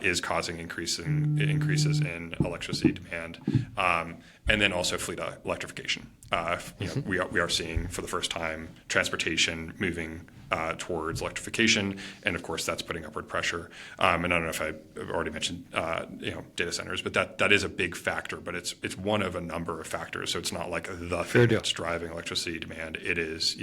is causing increases in electricity demand. And then also fleet electrification. We are seeing for the first time transportation moving towards electrification, and of course that's putting upward pressure. And I don't know if I've already mentioned data centers, but that is a big factor. But it's one of a number of factors. So it's not like the thing that's driving electricity demand. It is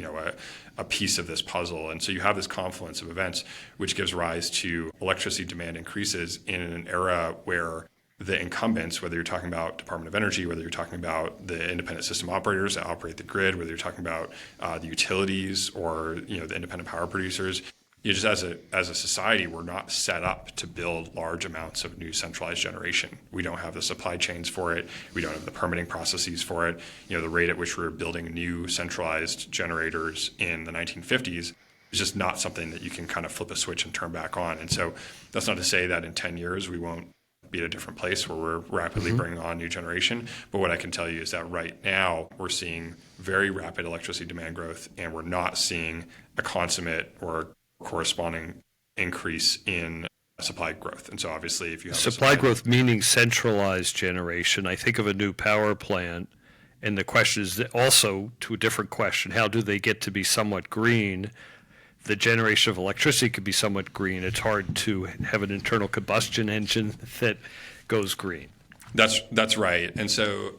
a piece of this puzzle. And so you have this confluence of events which gives rise to electricity demand increases in an era where the incumbents, whether you're talking about Department of Energy, whether you're talking about the independent system operators that operate the grid, whether you're talking about the utilities or the independent power producers, just as a society, we're not set up to build large amounts of new centralized generation. We don't have the supply chains for it. We don't have the permitting processes for it. The rate at which we were building new centralized generators in the 1950s is just not something that you can kind of flip a switch and turn back on. And so that's not to say that in 10 years we won't be at a different place where we're rapidly bringing on new generation. But what I can tell you is that right now we're seeing very rapid electricity demand growth, and we're not seeing a consummate or corresponding increase in supply growth. And so obviously if you have supply growth meaning centralized generation, I think of a new power plant, and the question is also to a different question: how do they get to be somewhat green? The generation of electricity could be somewhat green. It's hard to have an internal combustion engine that goes green. That's right. And so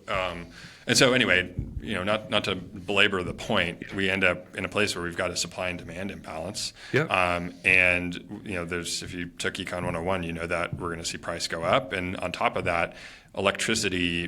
anyway, not to belabor the point, we end up in a place where we've got a supply and demand imbalance. Yeah. And if you took Econ 101, you know that we're going to see price go up, and on top of that, electricity,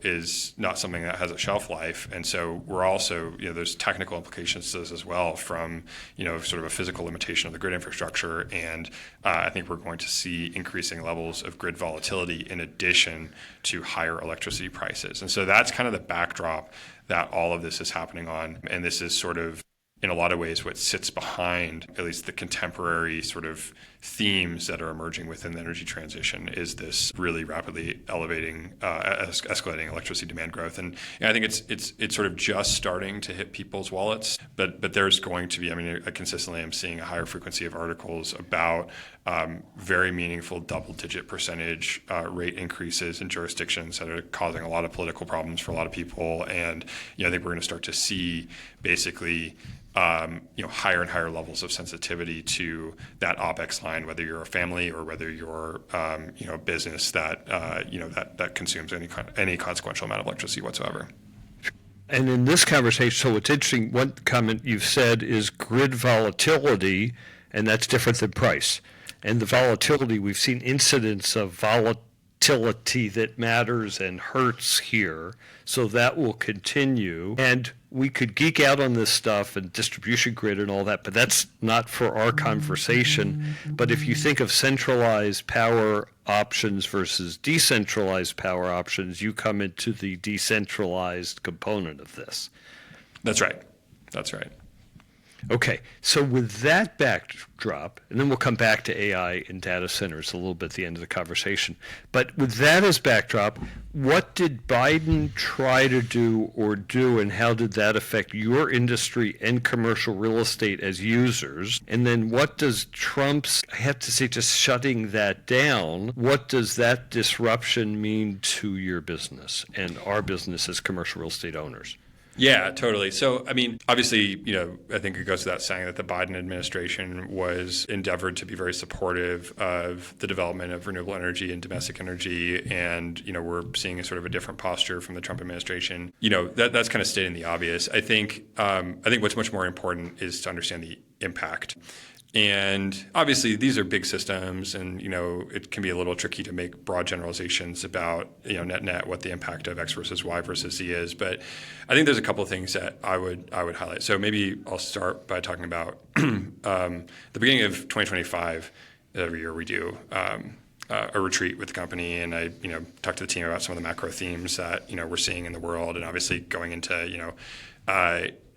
is not something that has a shelf life. And so we're also, there's technical implications to this as well from, sort of a physical limitation of the grid infrastructure. And I think we're going to see increasing levels of grid volatility in addition to higher electricity prices. And so that's kind of the backdrop that all of this is happening on. And this is sort of, in a lot of ways, what sits behind at least the contemporary sort of themes that are emerging within the energy transition is this really rapidly escalating electricity demand growth. And I think it's sort of just starting to hit people's wallets, but there's going to be, I consistently am seeing a higher frequency of articles about very meaningful double-digit percentage rate increases in jurisdictions that are causing a lot of political problems for a lot of people. And I think we're going to start to see basically higher and higher levels of sensitivity to that OpEx line, whether you're a family or whether you're a business that that consumes any consequential amount of electricity whatsoever. And in this conversation, so it's interesting, one comment you've said is grid volatility, and that's different than price. And the volatility, we've seen incidents of volatility that matters and hurts here, so that will continue. And we could geek out on this stuff and distribution grid and all that, but that's not for our conversation. But if you think of centralized power options versus decentralized power options, you come into the decentralized component of this. That's right. Okay, so with that backdrop, and then we'll come back to AI and data centers a little bit at the end of the conversation, but with that as backdrop, what did Biden try to do, and how did that affect your industry and commercial real estate as users? And then what does Trump's, I have to say, just shutting that down, what does that disruption mean to your business and our business as commercial real estate owners? Yeah, totally. So, obviously, I think it goes without saying that the Biden administration was endeavored to be very supportive of the development of renewable energy and domestic energy. And, we're seeing a sort of a different posture from the Trump administration. That's kind of stating the obvious. I think what's much more important is to understand the impact. And obviously, these are big systems, and it can be a little tricky to make broad generalizations about net what the impact of X versus Y versus Z is. But I think there's a couple of things that I would highlight. So maybe I'll start by talking about the beginning of 2025. Every year we do a retreat with the company, and I talk to the team about some of the macro themes that we're seeing in the world, and obviously going into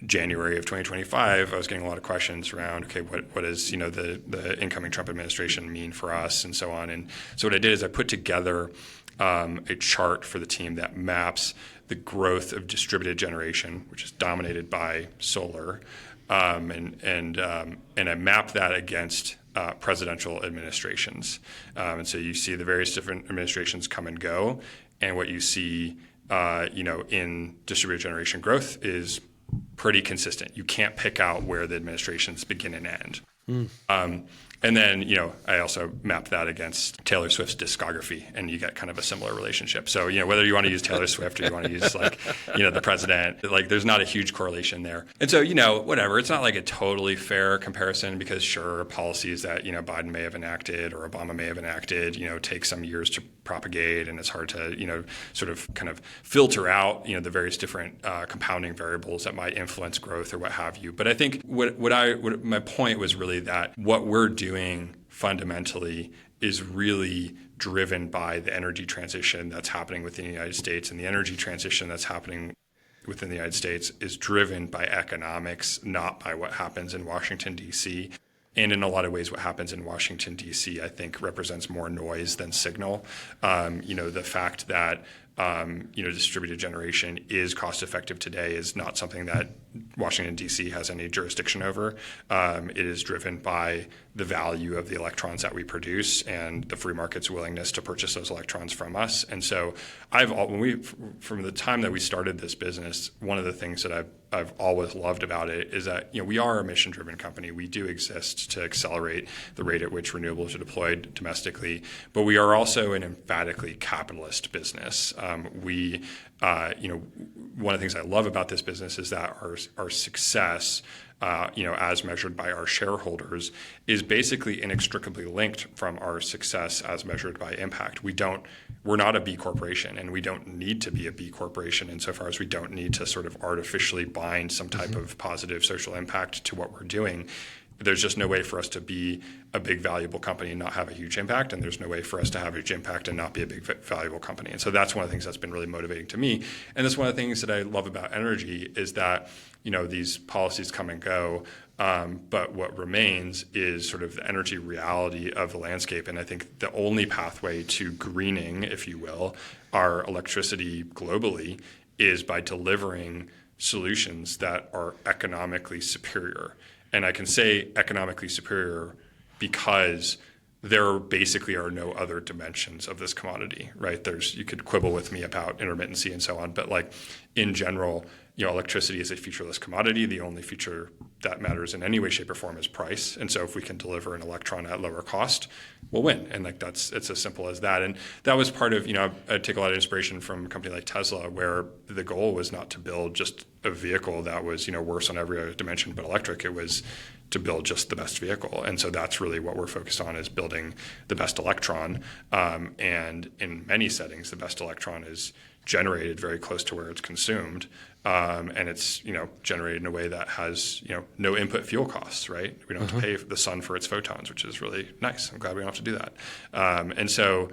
January of 2025, I was getting a lot of questions around, okay, what does the incoming Trump administration mean for us, and so on. And so what I did is I put together a chart for the team that maps the growth of distributed generation, which is dominated by solar, and I mapped that against presidential administrations. And so you see the various different administrations come and go, and what you see in distributed generation growth is pretty consistent. You can't pick out where the administrations begin and end. And then, I also mapped that against Taylor Swift's discography, and you get kind of a similar relationship. So, whether you want to use Taylor Swift or you want to use the president, there's not a huge correlation there. And so, whatever, it's not like a totally fair comparison because sure, policies that, Biden may have enacted or Obama may have enacted, take some years to propagate, and it's hard to, sort of kind of filter out, the various different compounding variables that might influence growth or what have you. But I think what my point was really that what we're doing fundamentally is really driven by the energy transition that's happening within the United States, and the energy transition that's happening within the United States is driven by economics, not by what happens in Washington, D.C. And in a lot of ways, what happens in Washington, D.C., I think represents more noise than signal. The fact that distributed generation is cost effective today is not something that Washington, D.C. has any jurisdiction over. It is driven by the value of the electrons that we produce and the free market's willingness to purchase those electrons from us. And so from the time that we started this business, one of the things that I've always loved about it is that, we are a mission-driven company. We do exist to accelerate the rate at which renewables are deployed domestically, but we are also an emphatically capitalist business. One of the things I love about this business is that our success, as measured by our shareholders, is basically inextricably linked from our success as measured by impact. We're not a B corporation, and we don't need to be a B corporation insofar as we don't need to sort of artificially bind some type of positive social impact to what we're doing. There's just no way for us to be a big, valuable company and not have a huge impact, and there's no way for us to have a huge impact and not be a big, valuable company. And so that's one of the things that's been really motivating to me. And that's one of the things that I love about energy is that, these policies come and go, but what remains is sort of the energy reality of the landscape. And I think the only pathway to greening, if you will, our electricity globally is by delivering solutions that are economically superior. And I can say economically superior because there basically are no other dimensions of this commodity, right? You could quibble with me about intermittency and so on, but like in general, electricity is a featureless commodity. The only feature that matters in any way, shape, or form is price. And so if we can deliver an electron at lower cost, we'll win. And it's as simple as that. And that was part of, I take a lot of inspiration from a company like Tesla, where the goal was not to build just a vehicle that was, worse on every other dimension but electric. It was to build just the best vehicle. And so that's really what we're focused on, is building the best electron. And in many settings, the best electron is generated very close to where it's consumed. And it's, generated in a way that has, no input fuel costs, right? We don't have to pay the sun for its photons, which is really nice. I'm glad we don't have to do that. So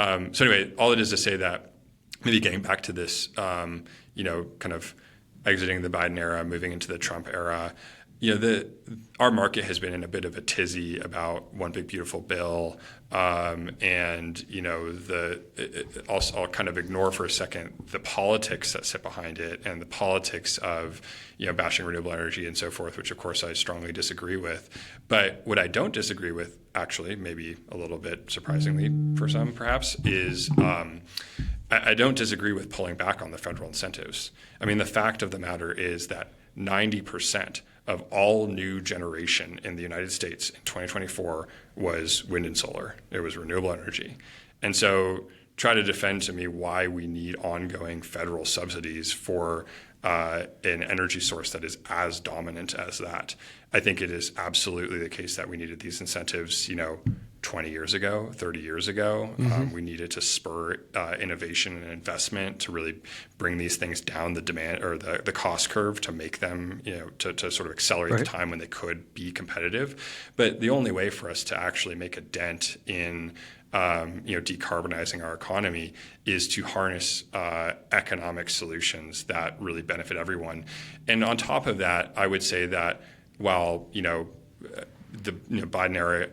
anyway, all it is to say that maybe getting back to this, kind of exiting the Biden era, moving into the Trump era, our market has been in a bit of a tizzy about one big beautiful bill, and I'll kind of ignore for a second the politics that sit behind it and the politics of bashing renewable energy and so forth, which of course I strongly disagree with. But what I don't disagree with, actually, maybe a little bit surprisingly for some perhaps, is I don't disagree with pulling back on the federal incentives. I mean, the fact of the matter is that 90% of all new generation in the United States in 2024 was wind and solar. It was renewable energy. And so try to defend to me why we need ongoing federal subsidies for an energy source that is as dominant as that. I think it is absolutely the case that we needed these incentives, 20 years ago, 30 years ago. We needed to spur innovation and investment to really bring these things down the demand or the cost curve to make them, to sort of accelerate the time when they could be competitive. But the only way for us to actually make a dent in decarbonizing our economy is to harness economic solutions that really benefit everyone. And on top of that, I would say that while the Biden era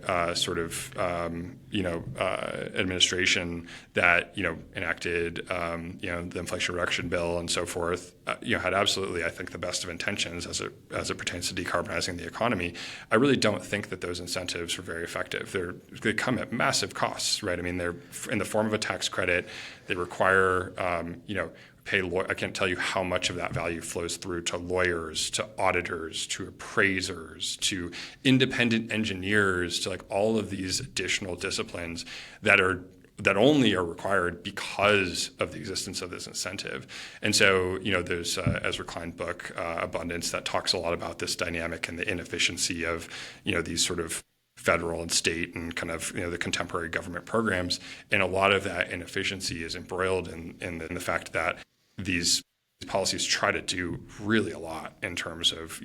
administration that enacted the Inflation Reduction Bill and so forth had absolutely, I think, the best of intentions as it pertains to decarbonizing the economy. I really don't think that those incentives are very effective. They come at massive costs, right? I mean, they're in the form of a tax credit. They require I can't tell you how much of that value flows through to lawyers, to auditors, to appraisers, to independent engineers, to like all of these additional disciplines that only are required because of the existence of this incentive. And so, there's Ezra Klein's book, Abundance, that talks a lot about this dynamic and the inefficiency of, these sort of federal and state and kind of the contemporary government programs. And a lot of that inefficiency is embroiled in the fact that these policies try to do really a lot in terms of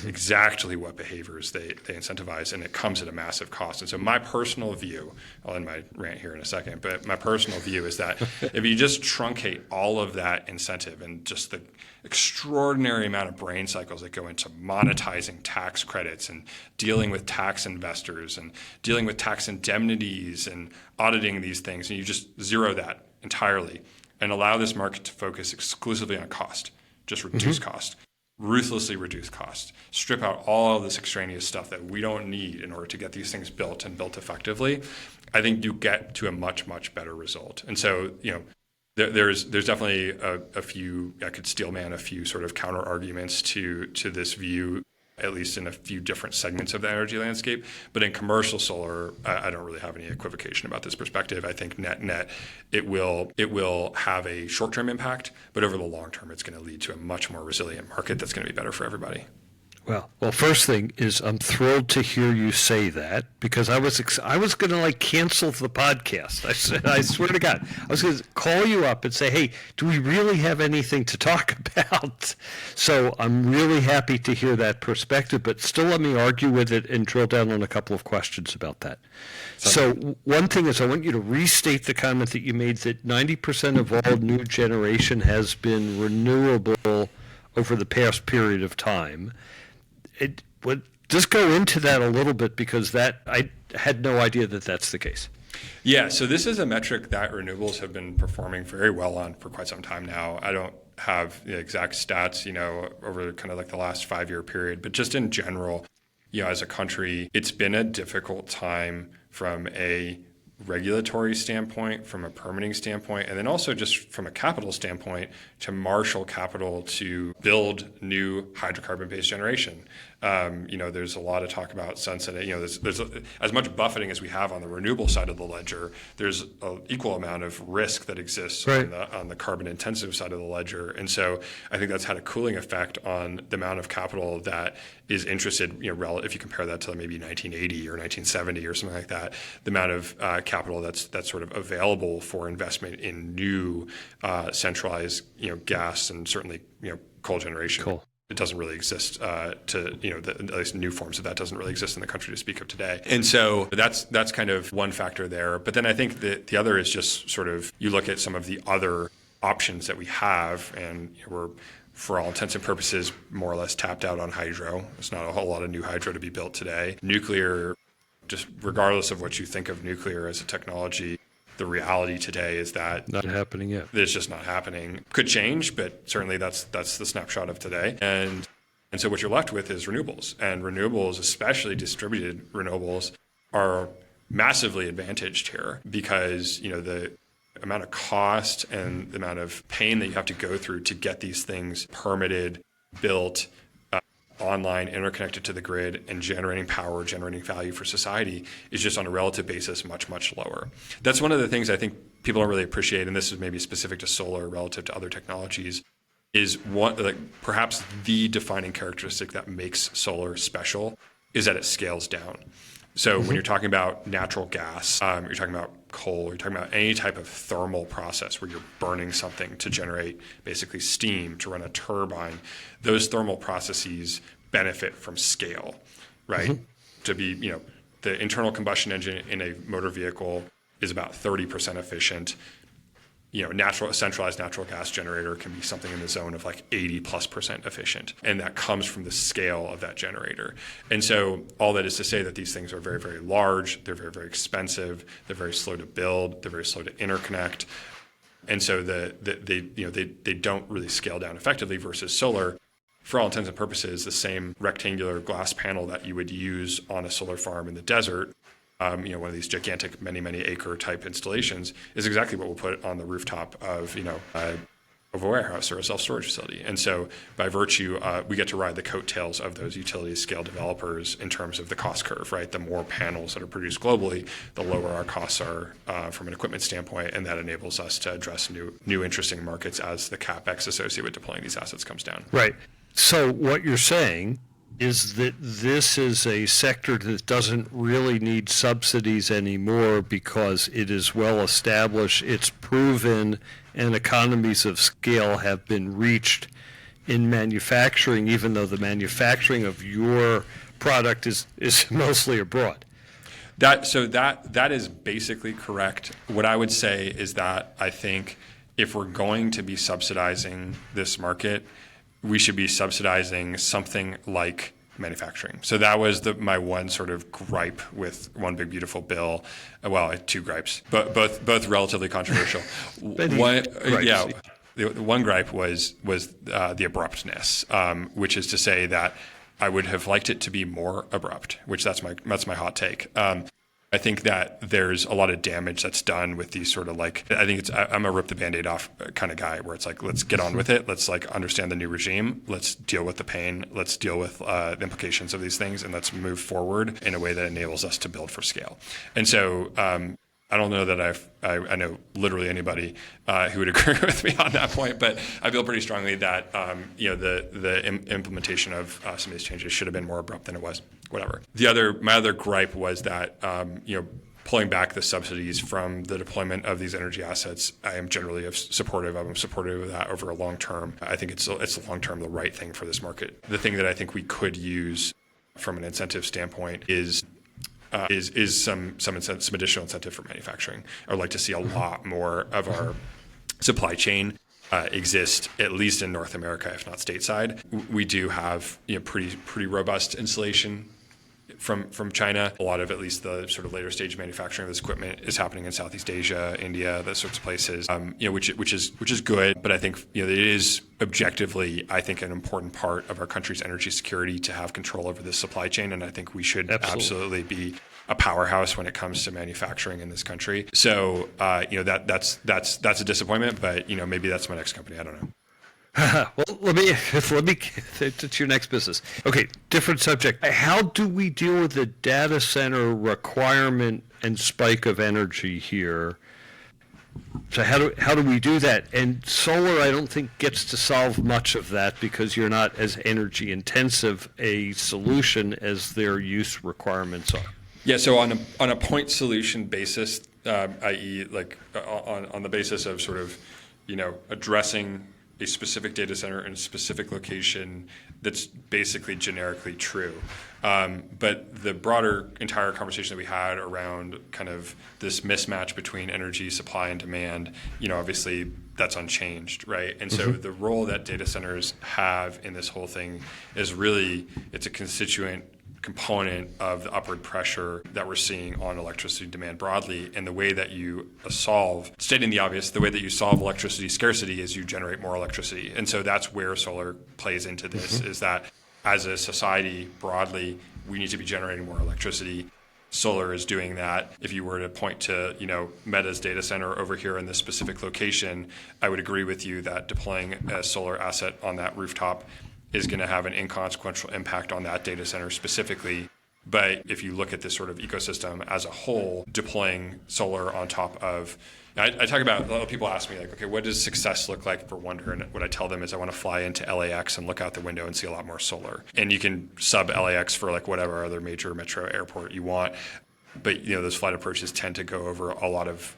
exactly what behaviors they incentivize, and it comes at a massive cost. And so my personal view, I'll end my rant here in a second, but my personal view is that if you just truncate all of that incentive and just the extraordinary amount of brain cycles that go into monetizing tax credits and dealing with tax investors and dealing with tax indemnities and auditing these things, and you just zero that entirely and allow this market to focus exclusively on cost, just reduce cost, ruthlessly reduce cost, strip out all of this extraneous stuff that we don't need in order to get these things built and built effectively, I think you get to a much, much better result. And so, there's definitely a few, I could steelman a few sort of counter arguments to this view, at least in a few different segments of the energy landscape. But in commercial solar, I don't really have any equivocation about this perspective. I think net, it will have a short-term impact, but over the long term, it's going to lead to a much more resilient market that's going to be better for everybody. Well, first thing is I'm thrilled to hear you say that, because I was going to cancel the podcast. I swear to God, I was going to call you up and say, hey, do we really have anything to talk about? So I'm really happy to hear that perspective, but still let me argue with it and drill down on a couple of questions about that. So one thing is I want you to restate the comment that you made that 90% of all new generation has been renewable over the past period of time. It would just go into that a little bit, because that I had no idea that that's the case. Yeah, so this is a metric that renewables have been performing very well on for quite some time now. I don't have the exact stats, over kind of the last 5-year period, but just in general, as a country, it's been a difficult time from a regulatory standpoint, from a permitting standpoint, and then also just from a capital standpoint to marshal capital to build new hydrocarbon-based generation. There's a lot of talk about sunsetting. There's as much buffeting as we have on the renewable side of the ledger. There's an equal amount of risk that exists on the carbon-intensive side of the ledger, and so I think that's had a cooling effect on the amount of capital that is interested. If you compare that to maybe 1980 or 1970 or something like that, the amount of capital that's sort of available for investment in new centralized gas and certainly coal generation. Cool. It doesn't really exist at least new forms of that doesn't really exist in the country to speak of today. And so that's kind of one factor there. But then I think that the other is just sort of, you look at some of the other options that we have, and we're, for all intents and purposes, more or less tapped out on hydro. There's not a whole lot of new hydro to be built today. Nuclear, just regardless of what you think of nuclear as a technology, the reality today is that not happening yet. It's just not happening. Could change, but certainly that's the snapshot of today. And so what you're left with is renewables. And renewables, especially distributed renewables, are massively advantaged here, because the amount of cost and the amount of pain that you have to go through to get these things permitted, built, online, interconnected to the grid, and generating power, generating value for society is just on a relative basis much, much lower. That's one of the things I think people don't really appreciate, and this is maybe specific to solar relative to other technologies, is perhaps the defining characteristic that makes solar special is that it scales down. So when you're talking about natural gas, you're talking about coal, you're talking about any type of thermal process where you're burning something to generate basically steam, to run a turbine, those thermal processes benefit from scale, right? To be, the internal combustion engine in a motor vehicle is about 30% efficient. A centralized natural gas generator can be something in the zone of 80+% efficient. And that comes from the scale of that generator. And so all that is to say that these things are very, very large. They're very, very expensive. They're very slow to build. They're very slow to interconnect. And so they don't really scale down effectively versus solar. For all intents and purposes, the same rectangular glass panel that you would use on a solar farm in the desert, one of these gigantic many acre type installations, is exactly what we'll put on the rooftop of a warehouse or a self-storage facility. And so by virtue, we get to ride the coattails of those utility scale developers in terms of the cost curve, right? The more panels that are produced globally, the lower our costs are from an equipment standpoint, and that enables us to address new interesting markets as the capex associated with deploying these assets comes down. Right. So what you're saying is that this is a sector that doesn't really need subsidies anymore because it is well established, it's proven, and economies of scale have been reached in manufacturing, even though the manufacturing of your product is mostly abroad. That is basically correct. What I would say is that I think if we're going to be subsidizing this market, we should be subsidizing something like manufacturing. So that was my one sort of gripe with One Big Beautiful Bill. Well, I had two gripes, but both relatively controversial. One gripe was the abruptness, which is to say that I would have liked it to be more abrupt, which that's my hot take. I think that there's a lot of damage that's done with these sort of I'm a rip the Band-Aid off kind of guy where it's like, let's get on with it. Let's understand the new regime. Let's deal with the pain. Let's deal with the implications of these things. And let's move forward in a way that enables us to build for scale. And so I don't know that I know literally anybody who would agree with me on that point, but I feel pretty strongly that the implementation of some of these changes should have been more abrupt than it was. Whatever. My other gripe was that pulling back the subsidies from the deployment of these energy assets, I am generally supportive of. I'm supportive of that over a long term. I think it's long term the right thing for this market. The thing that I think we could use from an incentive standpoint is some additional incentive for manufacturing. I would like to see a lot more of our supply chain exist, at least in North America, if not stateside. We do have pretty robust insulation from China. A lot of at least the sort of later stage manufacturing of this equipment is happening in Southeast Asia, India, those sorts of places. Which is good, but I think it is objectively, I think, an important part of our country's energy security to have control over this supply chain, and I think we should absolutely be a powerhouse when it comes to manufacturing in this country. So that's a disappointment, but maybe that's my next company. I don't know. Well, let me to your next business. Okay, different subject. How do we deal with the data center requirement and spike of energy here? So how do we do that? And solar, I don't think, gets to solve much of that because you're not as energy intensive a solution as their use requirements are. Yeah, so on a point solution basis, i.e., on the basis of sort of addressing a specific data center in a specific location, that's basically generically true. But the broader entire conversation that we had around kind of this mismatch between energy supply and demand, obviously that's unchanged, right? And so the role that data centers have in this whole thing is really, it's a constituent component of the upward pressure that we're seeing on electricity demand broadly. And the way that you stating the obvious, the way that you solve electricity scarcity is you generate more electricity. And so that's where solar plays into this, is that as a society broadly, we need to be generating more electricity. Solar is doing that. If you were to point to, Meta's data center over here in this specific location, I would agree with you that deploying a solar asset on that rooftop is going to have an inconsequential impact on that data center specifically. But if you look at this sort of ecosystem as a whole, deploying solar on top of, I talk about, a lot of people ask me okay, what does success look like for Wunder? And what I tell them is I want to fly into LAX and look out the window and see a lot more solar. And you can sub LAX for whatever other major metro airport you want. But those flight approaches tend to go over a lot of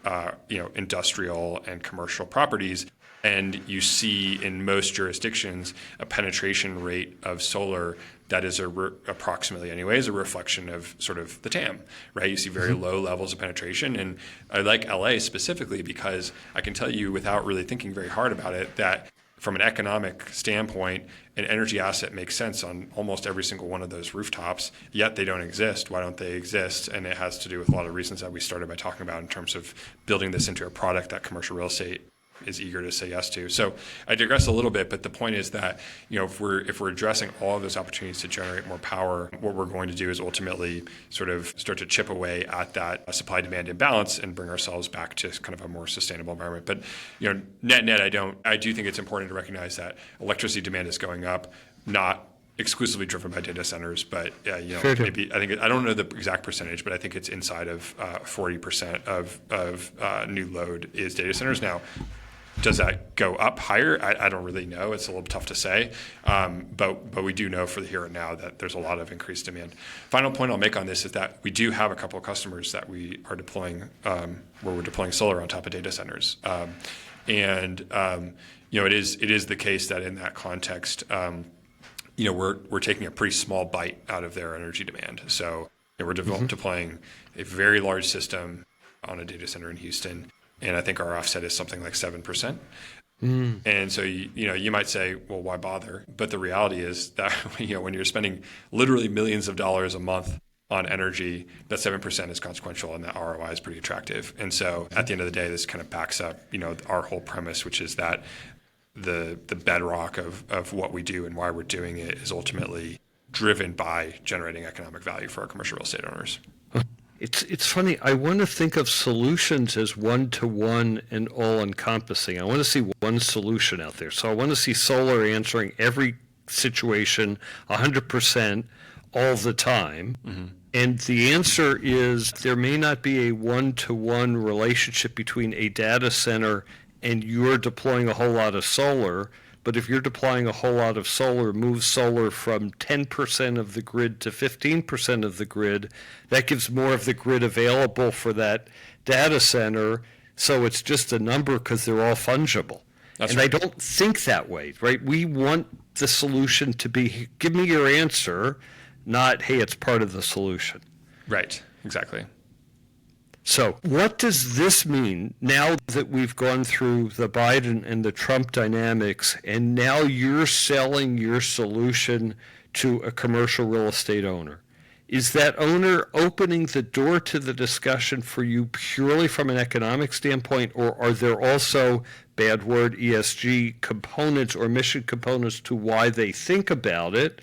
industrial and commercial properties. And you see in most jurisdictions a penetration rate of solar that is approximately anyways a reflection of sort of the TAM, right? You see very low levels of penetration. And I like LA specifically because I can tell you without really thinking very hard about it that from an economic standpoint, an energy asset makes sense on almost every single one of those rooftops, yet they don't exist. Why don't they exist? And it has to do with a lot of reasons that we started by talking about in terms of building this into a product that commercial real estate is eager to say yes to. So I digress a little bit, but the point is that if we're addressing all of those opportunities to generate more power, what we're going to do is ultimately sort of start to chip away at that supply-demand imbalance and bring ourselves back to kind of a more sustainable environment. But net, I do think it's important to recognize that electricity demand is going up, not exclusively driven by data centers, but maybe I don't know the exact percentage, but I think it's inside of 40% of new load is data centers. Now, Does that go up higher? I don't really know. It's a little tough to say. But we do know for the here and now that there's a lot of increased demand. Final point I'll make on this is that we do have a couple of customers that we are deploying, where we're deploying solar on top of data centers. It is the case that in that context, we're taking a pretty small bite out of their energy demand. So we're deploying a very large system on a data center in Houston. And I think our offset is something like 7%. And so, you might say, well, why bother? But the reality is that, when you're spending literally millions of dollars a month on energy, that 7% is consequential and that ROI is pretty attractive. And so at the end of the day, this kind of backs up, our whole premise, which is that the bedrock of what we do and why we're doing it is ultimately driven by generating economic value for our commercial real estate owners. It's funny. I want to think of solutions as one-to-one and all-encompassing. I want to see one solution out there. So I want to see solar answering every situation 100% all the time. Mm-hmm. And the answer is there may not be a one-to-one relationship between a data center and you're deploying a whole lot of solar. But if you're deploying a whole lot of solar, move solar from 10% of the grid to 15% of the grid, that gives more of the grid available for that data center. So it's just a number because they're all fungible. That's right. I don't think that way, right? We want the solution to be, give me your answer, not, hey, it's part of the solution. Right, exactly. So what does this mean now that we've gone through the Biden and the Trump dynamics, and now you're selling your solution to a commercial real estate owner? Is that owner opening the door to the discussion for you purely from an economic standpoint, or are there also, bad word, ESG components or mission components to why they think about it?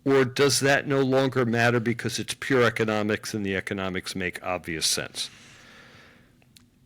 Or does that no longer matter because it's pure economics and the economics make obvious sense?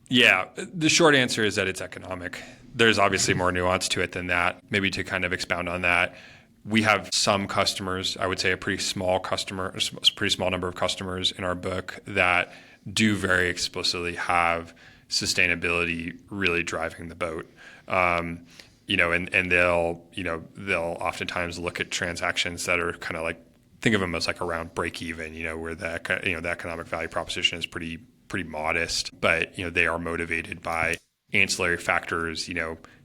Yeah, the short answer is that it's economic. There's obviously more nuance to it than that. Maybe to kind of expound on that, we have some customers, I would say a pretty small number of customers in our book that do very explicitly have sustainability really driving the boat. And they'll oftentimes look at transactions that are kind of like, think of them as like around break even, where the economic value proposition is pretty modest, but they are motivated by ancillary factors,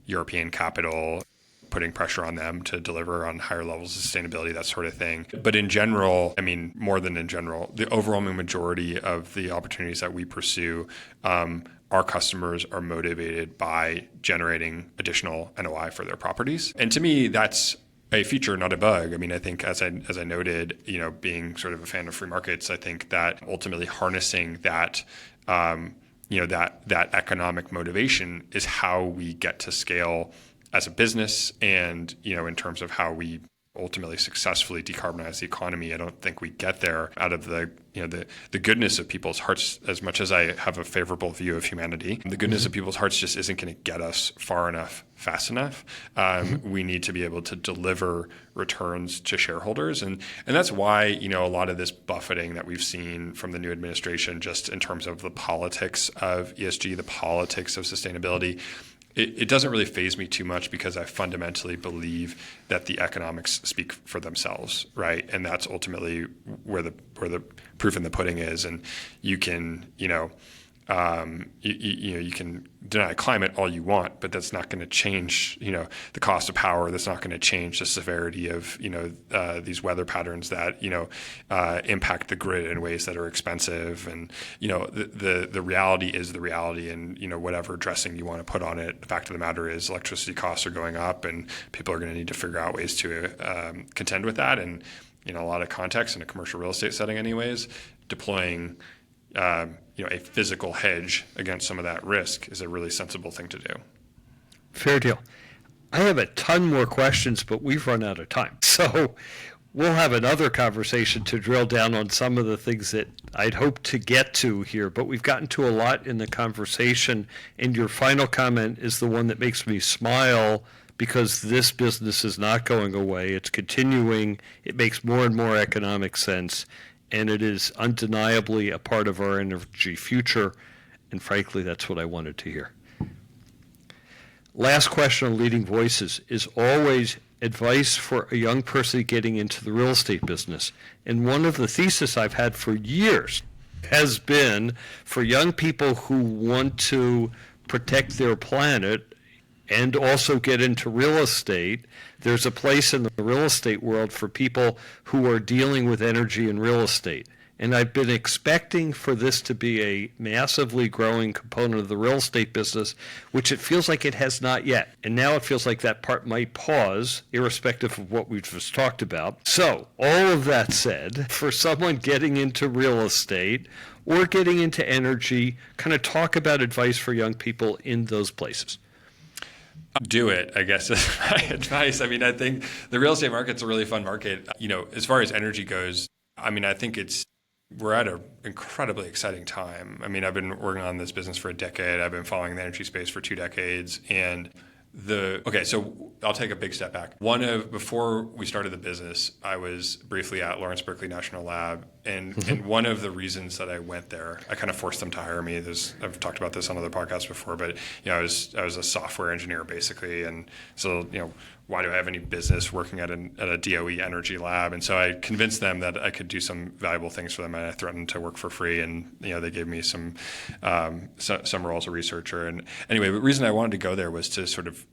European capital putting pressure on them to deliver on higher levels of sustainability, that sort of thing. But in general, more than in general, the overwhelming majority of the opportunities that we pursue, our customers are motivated by generating additional NOI for their properties. And to me, that's a feature, not a bug. I think as I noted, being sort of a fan of free markets, I think that ultimately harnessing that, that economic motivation is how we get to scale as a business, and in terms of how we ultimately successfully decarbonize the economy. I don't think we get there out of the goodness of people's hearts. As much as I have a favorable view of humanity, the goodness of people's hearts just isn't going to get us far enough, fast enough. We need to be able to deliver returns to shareholders, and that's why a lot of this buffeting that we've seen from the new administration, just in terms of the politics of ESG, the politics of sustainability. It doesn't really faze me too much because I fundamentally believe that the economics speak for themselves, right? And that's ultimately where the proof in the pudding is. And you can, you can deny climate all you want, but that's not going to change, the cost of power. That's not going to change the severity of, these weather patterns that, impact the grid in ways that are expensive. And, the reality is the reality, and, whatever dressing you want to put on it, the fact of the matter is electricity costs are going up, and people are going to need to figure out ways to contend with that. And, a lot of context in a commercial real estate setting anyways, deploying a physical hedge against some of that risk is a really sensible thing to do. Fair deal. I have a ton more questions, but we've run out of time. So we'll have another conversation to drill down on some of the things that I'd hoped to get to here, but we've gotten to a lot in the conversation, and your final comment is the one that makes me smile, because this business is not going away. It's continuing. It makes more and more economic sense. And it is undeniably a part of our energy future. And frankly, that's what I wanted to hear. last question on Leading Voices is always advice for a young person getting into the real estate business. And one of the theses I've had for years has been for young people who want to protect their planet and also get into real estate, there's a place in the real estate world for people who are dealing with energy and real estate. And I've been expecting for this to be a massively growing component of the real estate business, which it feels like it has not yet. And now it feels like that part might pause, irrespective of what we've just talked about. So, all of that said, for someone getting into real estate or getting into energy, kind of talk about advice for young people in those places. Do it, I guess, is my advice. I mean, I think the real estate market's a really fun market. As far as energy goes, I mean, I think we're at an incredibly exciting time. I mean, I've been working on this business for a decade. I've been following the energy space for 2 decades. And so I'll take a big step back. Before we started the business, I was briefly at Lawrence Berkeley National Lab. And one of the reasons that I went there, I kind of forced them to hire me. I've talked about this on other podcasts before, but I was a software engineer basically. And so, why do I have any business working at a DOE energy lab? And so I convinced them that I could do some valuable things for them, and I threatened to work for free. And they gave me some role as a researcher. And anyway, the reason I wanted to go there was to sort of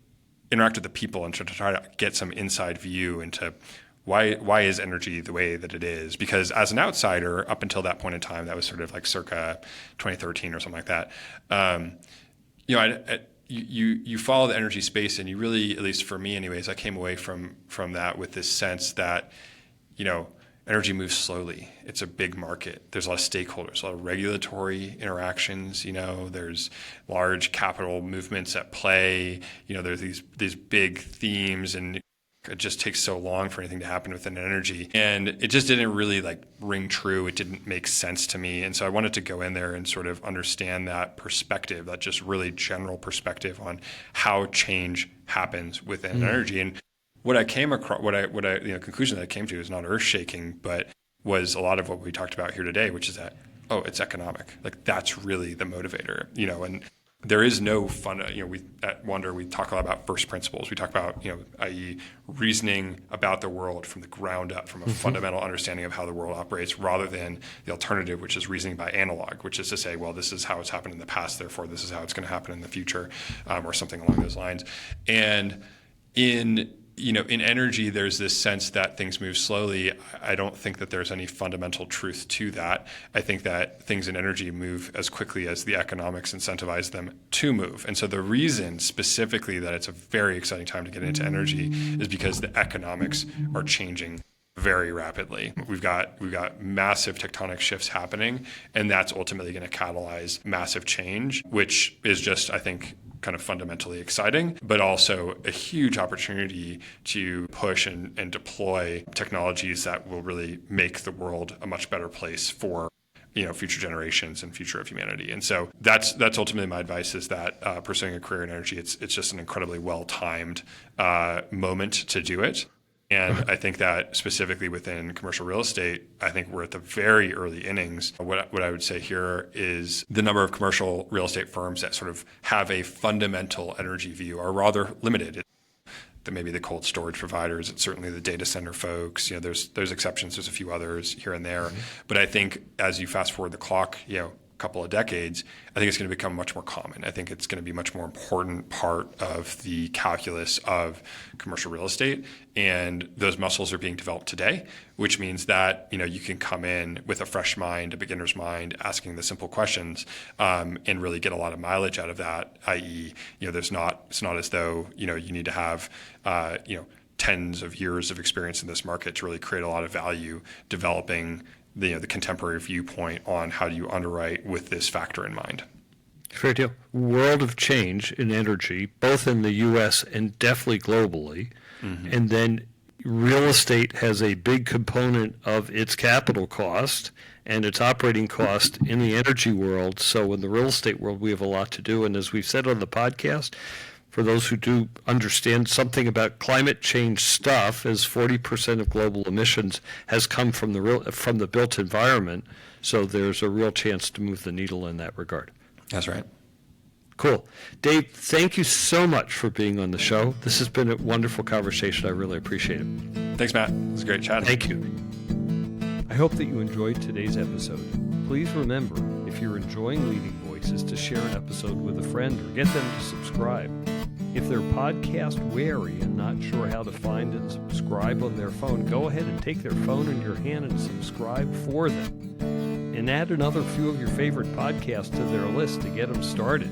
interact with the people and to try to get some inside view into why is energy the way that it is? Because as an outsider, up until that point in time, that was sort of like circa 2013 or something like that. You follow the energy space, and you really, at least for me anyways, I came away from that with this sense that, energy moves slowly. It's a big market. There's a lot of stakeholders, a lot of regulatory interactions. There's large capital movements at play. There's these big themes, and it just takes so long for anything to happen within energy. And it just didn't really ring true. It didn't make sense to me. And so I wanted to go in there and sort of understand that perspective, that just really general perspective on how change happens within energy. And what I came across, conclusion that I came to is not earth shaking, but was a lot of what we talked about here today, which is that, it's economic. That's really the motivator, and there is no fun. We at Wunder, we talk a lot about first principles. We talk about, i.e., reasoning about the world from the ground up, from a fundamental understanding of how the world operates, rather than the alternative, which is reasoning by analog, which is to say, well, this is how it's happened in the past, therefore this is how it's going to happen in the future, or something along those lines. And in energy, there's this sense that things move slowly. I don't think that there's any fundamental truth to that. I think that things in energy move as quickly as the economics incentivize them to move. And so the reason specifically that it's a very exciting time to get into energy is because the economics are changing very rapidly. We've got massive tectonic shifts happening, and that's ultimately going to catalyze massive change, which is just, I think, kind of fundamentally exciting, but also a huge opportunity to push and deploy technologies that will really make the world a much better place for future generations and future of humanity. And so that's ultimately my advice, is that pursuing a career in energy, it's just an incredibly well-timed moment to do it. And I think that specifically within commercial real estate, I think we're at the very early innings. What I would say here is the number of commercial real estate firms that sort of have a fundamental energy view are rather limited. Maybe the cold storage providers, it's certainly the data center folks. There's exceptions. There's a few others here and there. But I think as you fast forward the clock, couple of decades, I think it's going to become much more common. I think it's going to be a much more important part of the calculus of commercial real estate. And those muscles are being developed today, which means that, you can come in with a fresh mind, a beginner's mind, asking the simple questions, and really get a lot of mileage out of that, i.e., it's not as though, you need to have, tens of years of experience in this market to really create a lot of value developing the contemporary viewpoint on how do you underwrite with this factor in mind. Fair deal. World of change in energy, both in the U.S. and definitely globally. And then real estate has a big component of its capital cost and its operating cost in the energy world. So in the real estate world, we have a lot to do. And as we've said on the podcast, for those who do understand something about climate change stuff, as 40% of global emissions has come from the built environment, so there's a real chance to move the needle in that regard. That's right. Cool. Dave, thank you so much for being on the show. This has been a wonderful conversation. I really appreciate it. Thanks, Matt. It was a great chat. Thank you. I hope that you enjoyed today's episode. Please remember, if you're enjoying Leading Voices, to share an episode with a friend or get them to subscribe. If they're podcast wary and not sure how to find and subscribe on their phone, go ahead and take their phone in your hand and subscribe for them. And add another few of your favorite podcasts to their list to get them started.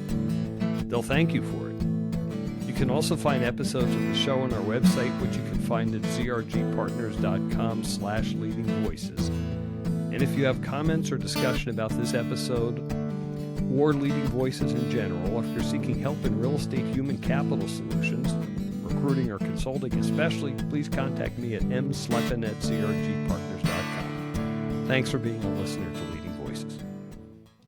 They'll thank you for it. You can also find episodes of the show on our website, which you can find at crgpartners.com/leadingvoices. And if you have comments or discussion about this episode or Leading Voices in general, if you're seeking help in real estate human capital solutions, recruiting or consulting especially, please contact me at msleppen@crgpartners.com. Thanks for being a listener to Leading.